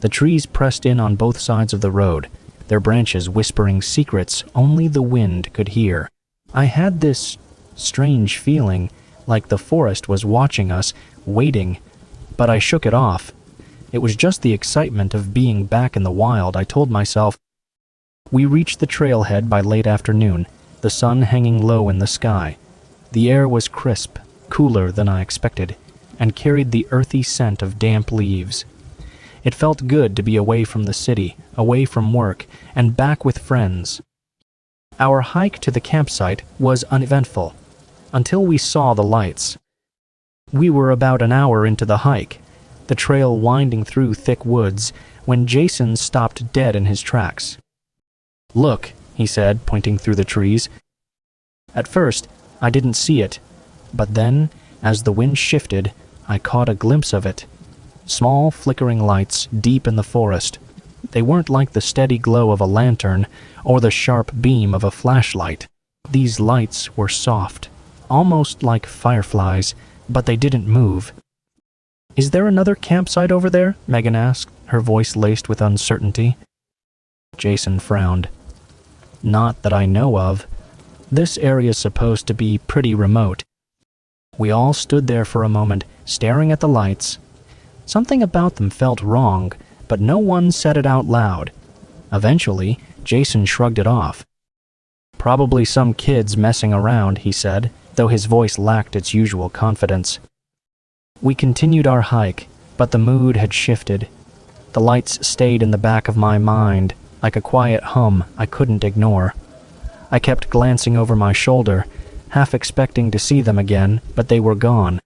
The trees pressed in on both sides of the road, their branches whispering secrets only the wind could hear. I had this strange feeling, like the forest was watching us, waiting, but I shook it off. It was just the excitement of being back in the wild, I told myself. We reached the trailhead by late afternoon, the sun hanging low in the sky. The air was crisp, cooler than I expected, and carried the earthy scent of damp leaves. It felt good to be away from the city, away from work, and back with friends. Our hike to the campsite was uneventful, until we saw the lights. We were about an hour into the hike, the trail winding through thick woods, when Jason stopped dead in his tracks. "Look," he said, pointing through the trees. At first, I didn't see it, but then, as the wind shifted, I caught a glimpse of it. Small, flickering lights deep in the forest. They weren't like the steady glow of a lantern or the sharp beam of a flashlight. These lights were soft, almost like fireflies, but they didn't move. "Is there another campsite over there?" Megan asked, her voice laced with uncertainty. Jason frowned. "Not that I know of. This area's supposed to be pretty remote." We all stood there for a moment, staring at the lights. Something about them felt wrong, but no one said it out loud. Eventually, Jason shrugged it off. "Probably some kids messing around," he said, though his voice lacked its usual confidence. We continued our hike, but the mood had shifted. The lights stayed in the back of my mind, like a quiet hum I couldn't ignore. I kept glancing over my shoulder, half expecting to see them again, but they were gone.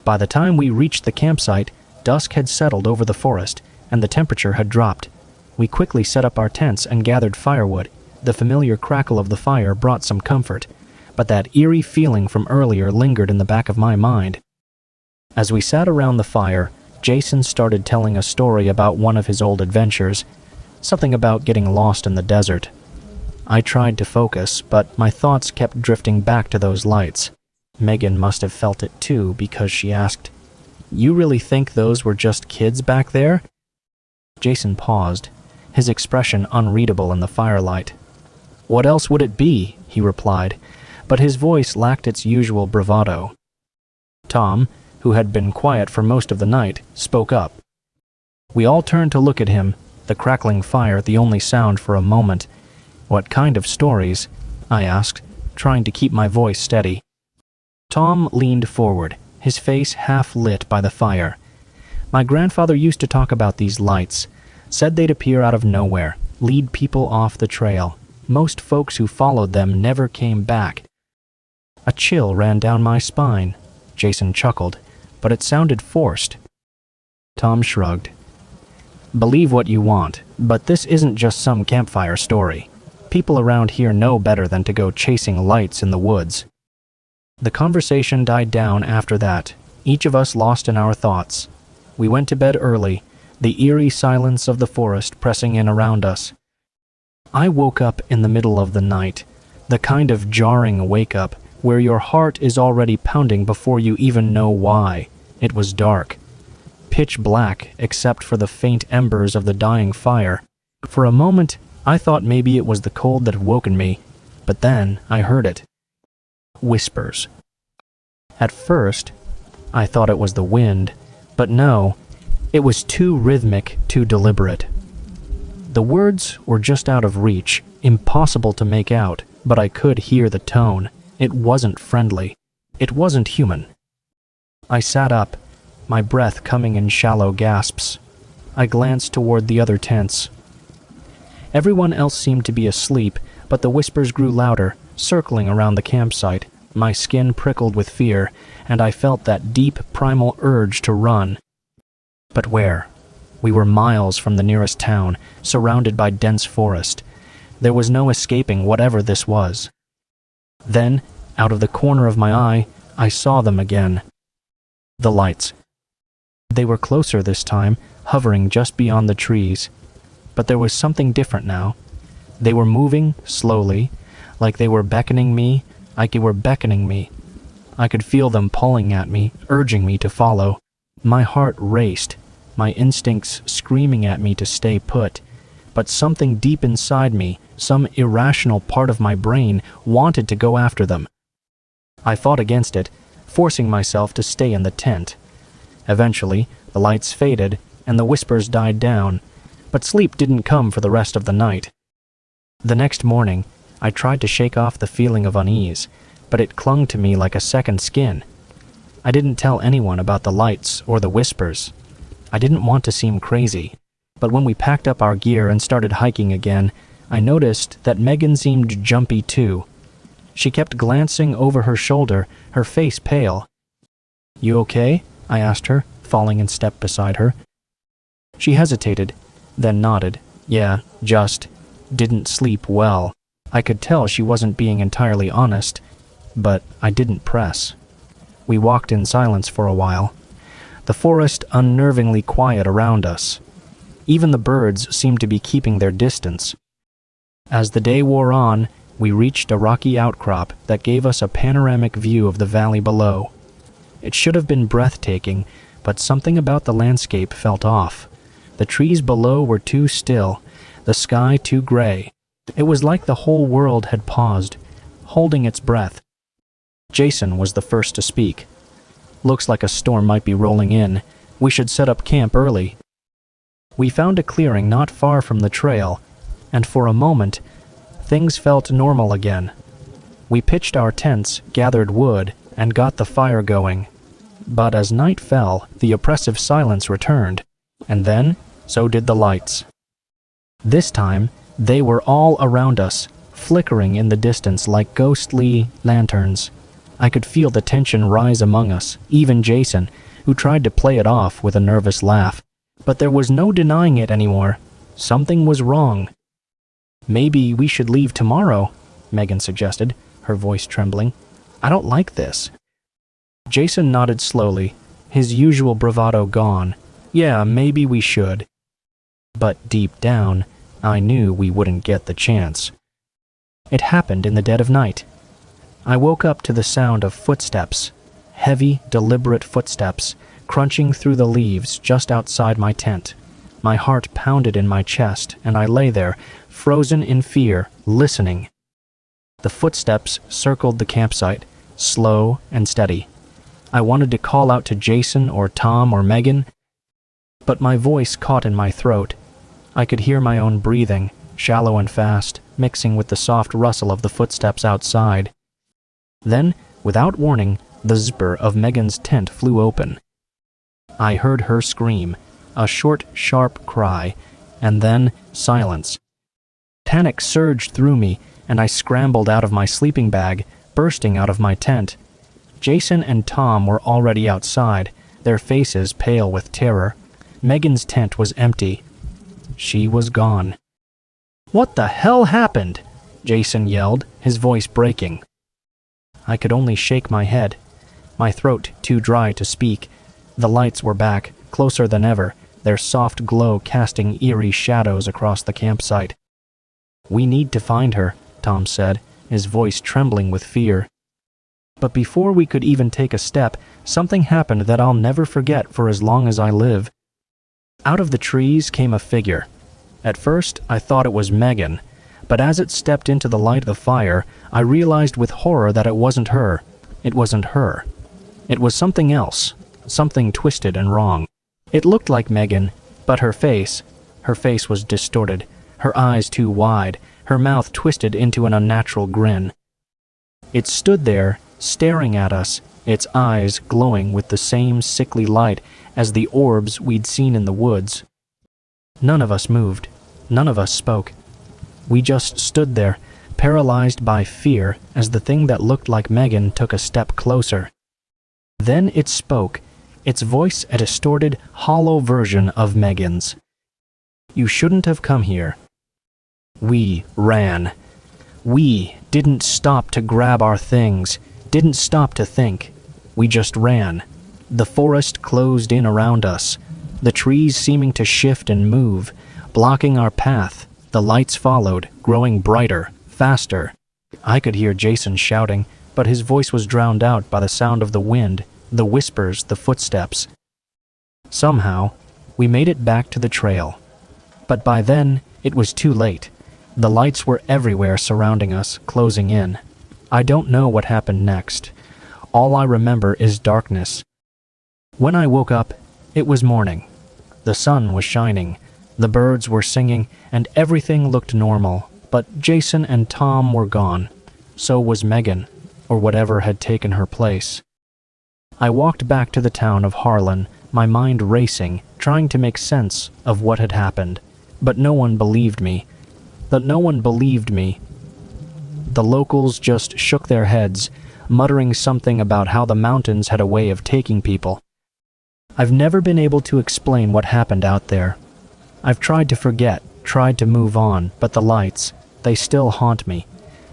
By the time we reached the campsite, dusk had settled over the forest, and the temperature had dropped. We quickly set up our tents and gathered firewood. The familiar crackle of the fire brought some comfort, but that eerie feeling from earlier lingered in the back of my mind. As we sat around the fire, Jason started telling a story about one of his old adventures, something about getting lost in the desert. I tried to focus, but my thoughts kept drifting back to those lights. Megan must have felt it too, because she asked, "You really think those were just kids back there?" Jason paused, his expression unreadable in the firelight. "What else would it be?" he replied, but his voice lacked its usual bravado. Tom, who had been quiet for most of the night, spoke up. We all turned to look at him, the crackling fire the only sound for a moment. "What kind of stories?" I asked, trying to keep my voice steady. Tom leaned forward, his face half lit by the fire. "My grandfather used to talk about these lights, said they'd appear out of nowhere, lead people off the trail. Most folks who followed them never came back." A chill ran down my spine. Jason chuckled, but it sounded forced. Tom shrugged. "Believe what you want, but this isn't just some campfire story. People around here know better than to go chasing lights in the woods." The conversation died down after that, each of us lost in our thoughts. We went to bed early, the eerie silence of the forest pressing in around us. I woke up in the middle of the night, the kind of jarring wake-up where your heart is already pounding before you even know why. It was dark, pitch black except for the faint embers of the dying fire. For a moment, I thought maybe it was the cold that had woken me, but then I heard it. Whispers. At first, I thought it was the wind, but no, it was too rhythmic, too deliberate. The words were just out of reach, impossible to make out, but I could hear the tone. It wasn't friendly. It wasn't human. I sat up, my breath coming in shallow gasps. I glanced toward the other tents. Everyone else seemed to be asleep, but the whispers grew louder, circling around the campsite. My skin prickled with fear, and I felt that deep, primal urge to run. But where? We were miles from the nearest town, surrounded by dense forest. There was no escaping whatever this was. Then, out of the corner of my eye, I saw them again. The lights. They were closer this time, hovering just beyond the trees. But there was something different now. They were moving slowly, like they were beckoning me, like they were beckoning me. I could feel them pulling at me, urging me to follow. My heart raced, my instincts screaming at me to stay put. But something deep inside me, some irrational part of my brain, wanted to go after them. I fought against it, forcing myself to stay in the tent. Eventually, the lights faded and the whispers died down, but sleep didn't come for the rest of the night. The next morning, I tried to shake off the feeling of unease, but it clung to me like a second skin. I didn't tell anyone about the lights or the whispers. I didn't want to seem crazy, but when we packed up our gear and started hiking again, I noticed that Megan seemed jumpy too. She kept glancing over her shoulder, her face pale. "You okay?" I asked her, falling in step beside her. She hesitated, then nodded. "Yeah, just didn't sleep well." I could tell she wasn't being entirely honest, but I didn't press. We walked in silence for a while, the forest unnervingly quiet around us. Even the birds seemed to be keeping their distance. As the day wore on, we reached a rocky outcrop that gave us a panoramic view of the valley below. It should have been breathtaking, but something about the landscape felt off. The trees below were too still, the sky too gray. It was like the whole world had paused, holding its breath. Jason was the first to speak. "Looks like a storm might be rolling in. We should set up camp early." We found a clearing not far from the trail, and for a moment, things felt normal again. We pitched our tents, gathered wood, and got the fire going. But as night fell, the oppressive silence returned, and then so did the lights. This time, they were all around us, flickering in the distance like ghostly lanterns. I could feel the tension rise among us, even Jason, who tried to play it off with a nervous laugh. But there was no denying it anymore. Something was wrong. "Maybe we should leave tomorrow," Megan suggested, her voice trembling. "I don't like this." Jason nodded slowly, his usual bravado gone. "Yeah, maybe we should." But deep down, I knew we wouldn't get the chance. It happened in the dead of night. I woke up to the sound of footsteps, heavy, deliberate footsteps, crunching through the leaves just outside my tent. My heart pounded in my chest, and I lay there, frozen in fear, listening. The footsteps circled the campsite, slow and steady. I wanted to call out to Jason or Tom or Megan, but my voice caught in my throat. I could hear my own breathing, shallow and fast, mixing with the soft rustle of the footsteps outside. Then, without warning, the zipper of Megan's tent flew open. I heard her scream, a short, sharp cry, and then silence. Panic surged through me, and I scrambled out of my sleeping bag, bursting out of my tent. Jason and Tom were already outside, their faces pale with terror. Megan's tent was empty. She was gone. "What the hell happened?" Jason yelled, his voice breaking. I could only shake my head, my throat too dry to speak. The lights were back, closer than ever, their soft glow casting eerie shadows across the campsite. "We need to find her," Tom said, his voice trembling with fear. But before we could even take a step, something happened that I'll never forget for as long as I live. Out of the trees came a figure. At first, I thought it was Megan, but as it stepped into the light of the fire, I realized with horror that it wasn't her. It wasn't her. It was something else, something twisted and wrong. It looked like Megan, but her face was distorted, her eyes too wide, her mouth twisted into an unnatural grin. It stood there, staring at us, its eyes glowing with the same sickly light as the orbs we'd seen in the woods. None of us moved. None of us spoke. We just stood there, paralyzed by fear as the thing that looked like Megan took a step closer. Then it spoke, its voice a distorted, hollow version of Megan's. "You shouldn't have come here." We ran. We didn't stop to grab our things, didn't stop to think. We just ran. The forest closed in around us, the trees seeming to shift and move, blocking our path. The lights followed, growing brighter, faster. I could hear Jason shouting, but his voice was drowned out by the sound of the wind, the whispers, the footsteps. Somehow, we made it back to the trail. But by then, it was too late. The lights were everywhere surrounding us, closing in. I don't know what happened next. All I remember is darkness. When I woke up, it was morning. The sun was shining, the birds were singing, and everything looked normal, but Jason and Tom were gone. So was Megan, or whatever had taken her place. I walked back to the town of Harlan, my mind racing, trying to make sense of what had happened. But no one believed me. The locals just shook their heads, muttering something about how the mountains had a way of taking people. I've never been able to explain what happened out there. I've tried to forget, tried to move on, but the lights, they still haunt me.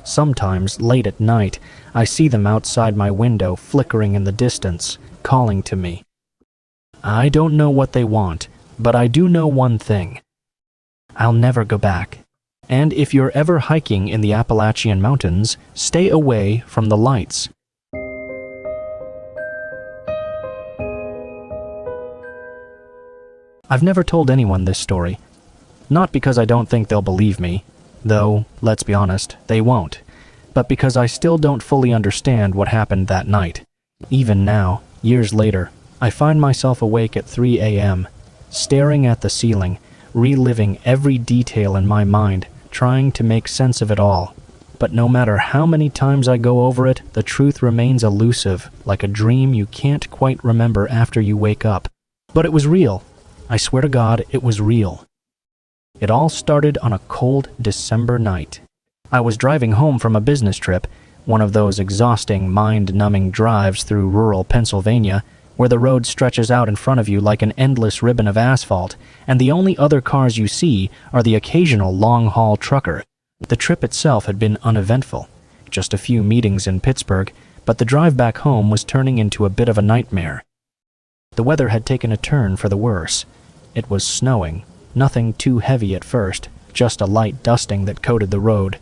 Sometimes, late at night, I see them outside my window flickering in the distance, calling to me. I don't know what they want, but I do know one thing. I'll never go back. And if you're ever hiking in the Appalachian Mountains, stay away from the lights. I've never told anyone this story. Not because I don't think they'll believe me, though, let's be honest, they won't, but because I still don't fully understand what happened that night. Even now, years later, I find myself awake at 3 a.m., staring at the ceiling, reliving every detail in my mind, trying to make sense of it all. But no matter how many times I go over it, the truth remains elusive, like a dream you can't quite remember after you wake up. But it was real. I swear to God, it was real. It all started on a cold December night. I was driving home from a business trip, one of those exhausting, mind-numbing drives through rural Pennsylvania, where the road stretches out in front of you like an endless ribbon of asphalt, and the only other cars you see are the occasional long-haul trucker. The trip itself had been uneventful, just a few meetings in Pittsburgh, but the drive back home was turning into a bit of a nightmare. The weather had taken a turn for the worse. It was snowing, nothing too heavy at first, just a light dusting that coated the road.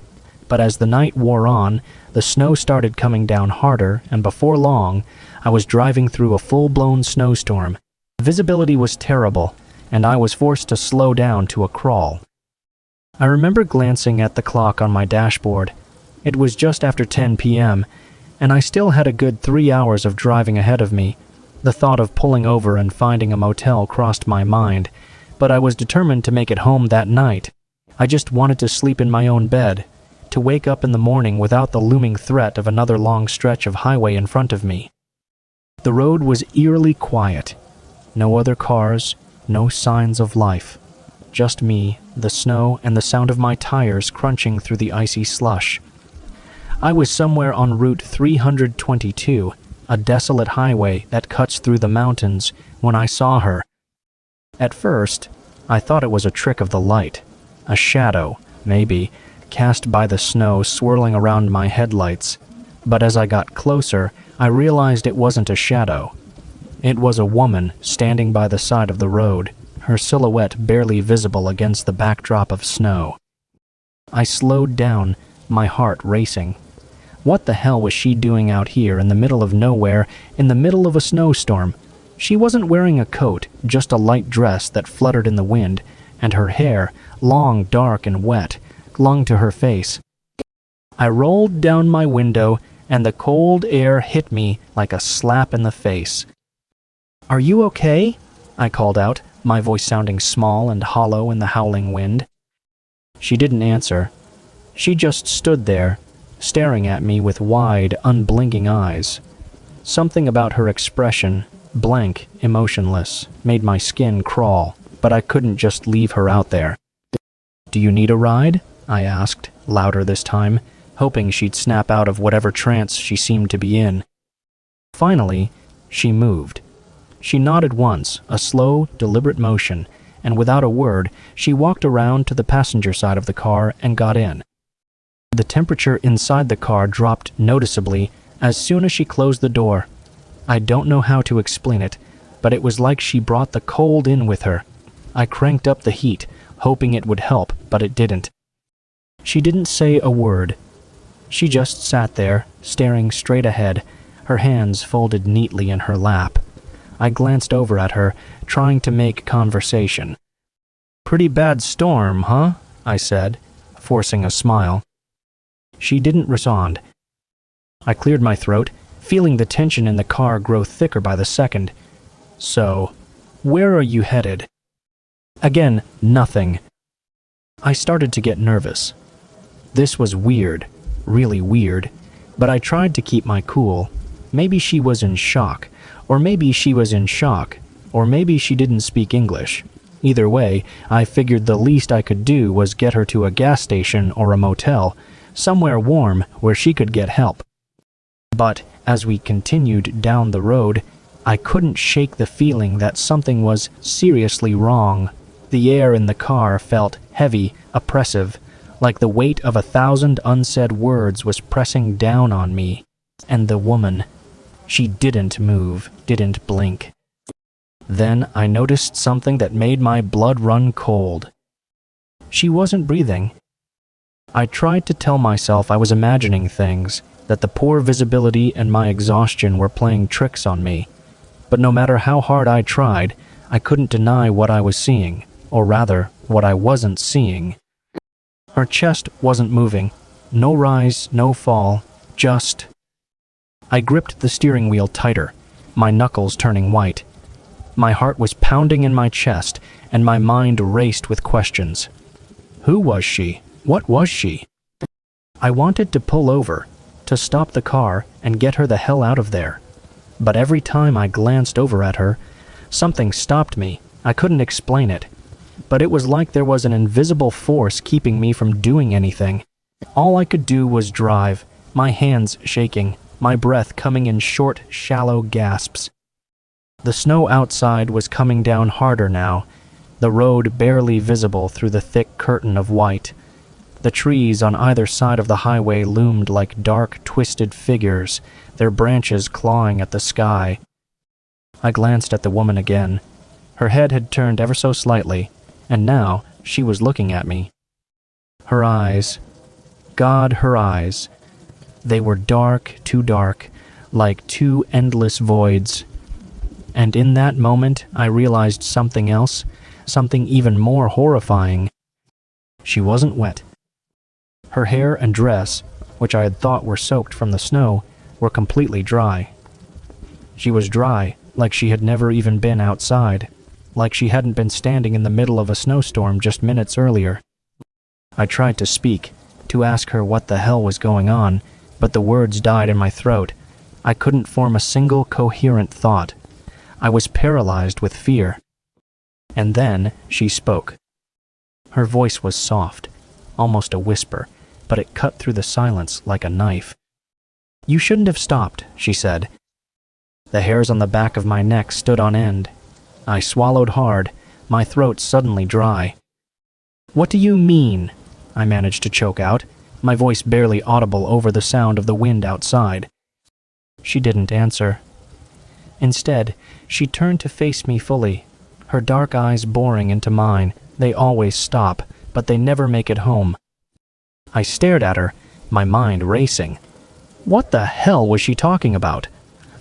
But as the night wore on, the snow started coming down harder, and before long, I was driving through a full-blown snowstorm. Visibility was terrible, and I was forced to slow down to a crawl. I remember glancing at the clock on my dashboard. It was just after 10 p.m., and I still had a good 3 hours of driving ahead of me. The thought of pulling over and finding a motel crossed my mind, but I was determined to make it home that night. I just wanted to sleep in my own bed, to wake up in the morning without the looming threat of another long stretch of highway in front of me. The road was eerily quiet. No other cars, no signs of life. Just me, the snow, and the sound of my tires crunching through the icy slush. I was somewhere on Route 322, a desolate highway that cuts through the mountains, when I saw her. At first, I thought it was a trick of the light, a shadow, maybe, cast by the snow swirling around my headlights. But as I got closer, I realized it wasn't a shadow. It was a woman standing by the side of the road, her silhouette barely visible against the backdrop of snow. I slowed down, my heart racing. What the hell was she doing out here in the middle of nowhere, in the middle of a snowstorm? She wasn't wearing a coat, just a light dress that fluttered in the wind, and her hair, long, dark, and wet, clung to her face. I rolled down my window, and the cold air hit me like a slap in the face. "Are you okay?" I called out, my voice sounding small and hollow in the howling wind. She didn't answer. She just stood there, staring at me with wide, unblinking eyes. Something about her expression, blank, emotionless, made my skin crawl, but I couldn't just leave her out there. "Do you need a ride?" I asked, louder this time, hoping she'd snap out of whatever trance she seemed to be in. Finally, she moved. She nodded once, a slow, deliberate motion, and without a word, she walked around to the passenger side of the car and got in. The temperature inside the car dropped noticeably as soon as she closed the door. I don't know how to explain it, but it was like she brought the cold in with her. I cranked up the heat, hoping it would help, but it didn't. She didn't say a word. She just sat there, staring straight ahead, her hands folded neatly in her lap. I glanced over at her, trying to make conversation. "Pretty bad storm, huh?" I said, forcing a smile. She didn't respond. I cleared my throat, feeling the tension in the car grow thicker by the second. "So, where are you headed?" Again, nothing. I started to get nervous. This was weird, really weird, but I tried to keep my cool. Maybe she was in shock, or maybe she was in shock, or maybe she didn't speak English. Either way, I figured the least I could do was get her to a gas station or a motel, somewhere warm where she could get help. But as we continued down the road, I couldn't shake the feeling that something was seriously wrong. The air in the car felt heavy, oppressive, like the weight of 1,000 unsaid words was pressing down on me. And the woman, she didn't move, didn't blink. Then I noticed something that made my blood run cold. She wasn't breathing. I tried to tell myself I was imagining things, that the poor visibility and my exhaustion were playing tricks on me. But no matter how hard I tried, I couldn't deny what I was seeing, or rather, what I wasn't seeing. Her chest wasn't moving. No rise, no fall, just... I gripped the steering wheel tighter, my knuckles turning white. My heart was pounding in my chest, and my mind raced with questions. Who was she? What was she? I wanted to pull over, to stop the car and get her the hell out of there. But every time I glanced over at her, something stopped me. I couldn't explain it. But it was like there was an invisible force keeping me from doing anything. All I could do was drive, my hands shaking, my breath coming in short, shallow gasps. The snow outside was coming down harder now, the road barely visible through the thick curtain of white. The trees on either side of the highway loomed like dark, twisted figures, their branches clawing at the sky. I glanced at the woman again. Her head had turned ever so slightly, and now she was looking at me. Her eyes, God, her eyes. They were dark, too dark, like two endless voids. And in that moment, I realized something else, something even more horrifying. She wasn't wet. Her hair and dress, which I had thought were soaked from the snow, were completely dry. She was dry, like she had never even been outside, like she hadn't been standing in the middle of a snowstorm just minutes earlier. I tried to speak, to ask her what the hell was going on, but the words died in my throat. I couldn't form a single coherent thought. I was paralyzed with fear. And then she spoke. Her voice was soft, almost a whisper, but it cut through the silence like a knife. "You shouldn't have stopped," she said. The hairs on the back of my neck stood on end. I swallowed hard, my throat suddenly dry. "What do you mean?" I managed to choke out, my voice barely audible over the sound of the wind outside. She didn't answer. Instead, she turned to face me fully, her dark eyes boring into mine. They always stop, but they never make it home. I stared at her, my mind racing. What the hell was she talking about?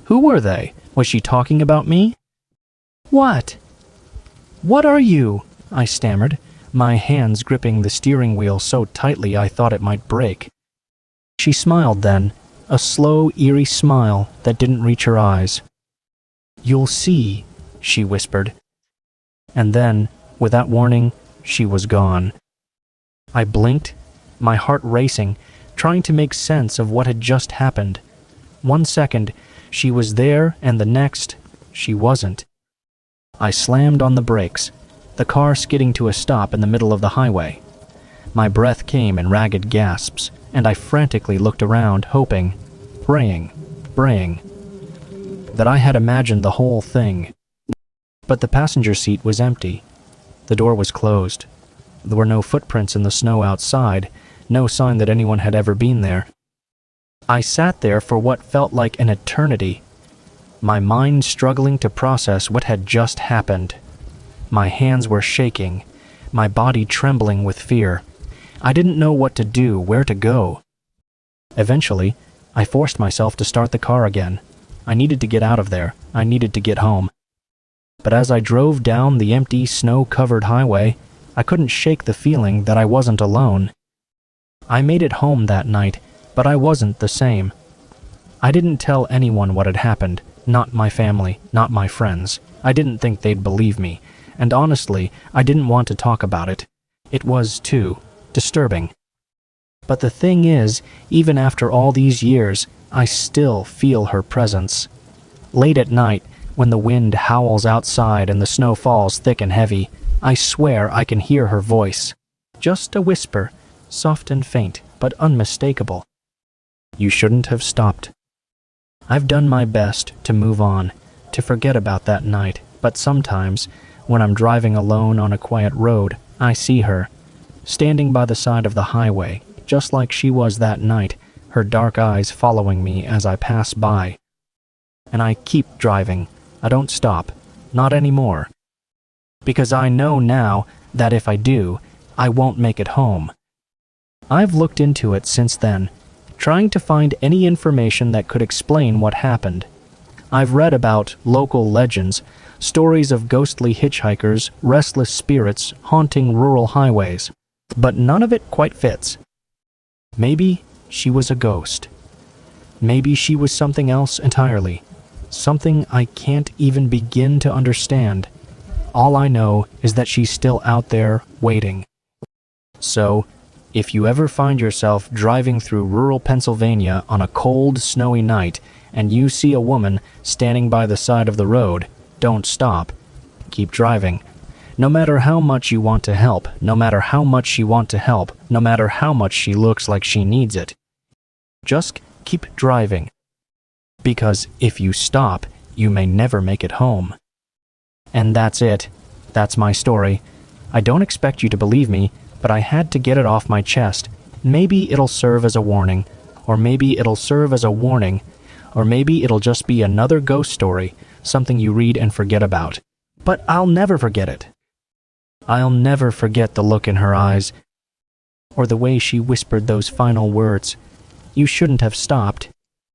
Who were they? Was she talking about me? "What? What are you?" I stammered, my hands gripping the steering wheel so tightly I thought it might break. She smiled then, a slow, eerie smile that didn't reach her eyes. "You'll see," she whispered. And then, without warning, she was gone. I blinked, my heart racing, trying to make sense of what had just happened. 1 second, she was there, and the next, she wasn't. I slammed on the brakes, the car skidding to a stop in the middle of the highway. My breath came in ragged gasps, and I frantically looked around, hoping, praying, that I had imagined the whole thing. But the passenger seat was empty. The door was closed. There were no footprints in the snow outside, no sign that anyone had ever been there. I sat there for what felt like an eternity, my mind struggling to process what had just happened. My hands were shaking, my body trembling with fear. I didn't know what to do, where to go. Eventually, I forced myself to start the car again. I needed to get out of there. I needed to get home. But as I drove down the empty, snow-covered highway, I couldn't shake the feeling that I wasn't alone. I made it home that night, but I wasn't the same. I didn't tell anyone what had happened, not my family, not my friends. I didn't think they'd believe me, and honestly, I didn't want to talk about it. It was, too, disturbing. But the thing is, even after all these years, I still feel her presence. Late at night, when the wind howls outside and the snow falls thick and heavy, I swear I can hear her voice. Just a whisper, soft and faint, but unmistakable. You shouldn't have stopped. I've done my best to move on, to forget about that night, but sometimes, when I'm driving alone on a quiet road, I see her, standing by the side of the highway, just like she was that night, her dark eyes following me as I pass by. And I keep driving. I don't stop. Not anymore. Because I know now that if I do, I won't make it home. I've looked into it since then, trying to find any information that could explain what happened. I've read about local legends, stories of ghostly hitchhikers, restless spirits haunting rural highways, but none of it quite fits. Maybe she was a ghost. Maybe she was something else entirely. Something I can't even begin to understand. All I know is that she's still out there waiting. So, if you ever find yourself driving through rural Pennsylvania on a cold, snowy night and you see a woman standing by the side of the road, don't stop. Keep driving. No matter how much you want to help, no matter how much she wants to help, no matter how much she looks like she needs it. Just keep driving. Because if you stop, you may never make it home. And that's it. That's my story. I don't expect you to believe me, but I had to get it off my chest. Maybe it'll serve as a warning, or maybe it'll serve as a warning, or maybe it'll just be another ghost story, something you read and forget about. But I'll never forget it. I'll never forget the look in her eyes, or the way she whispered those final words. You shouldn't have stopped.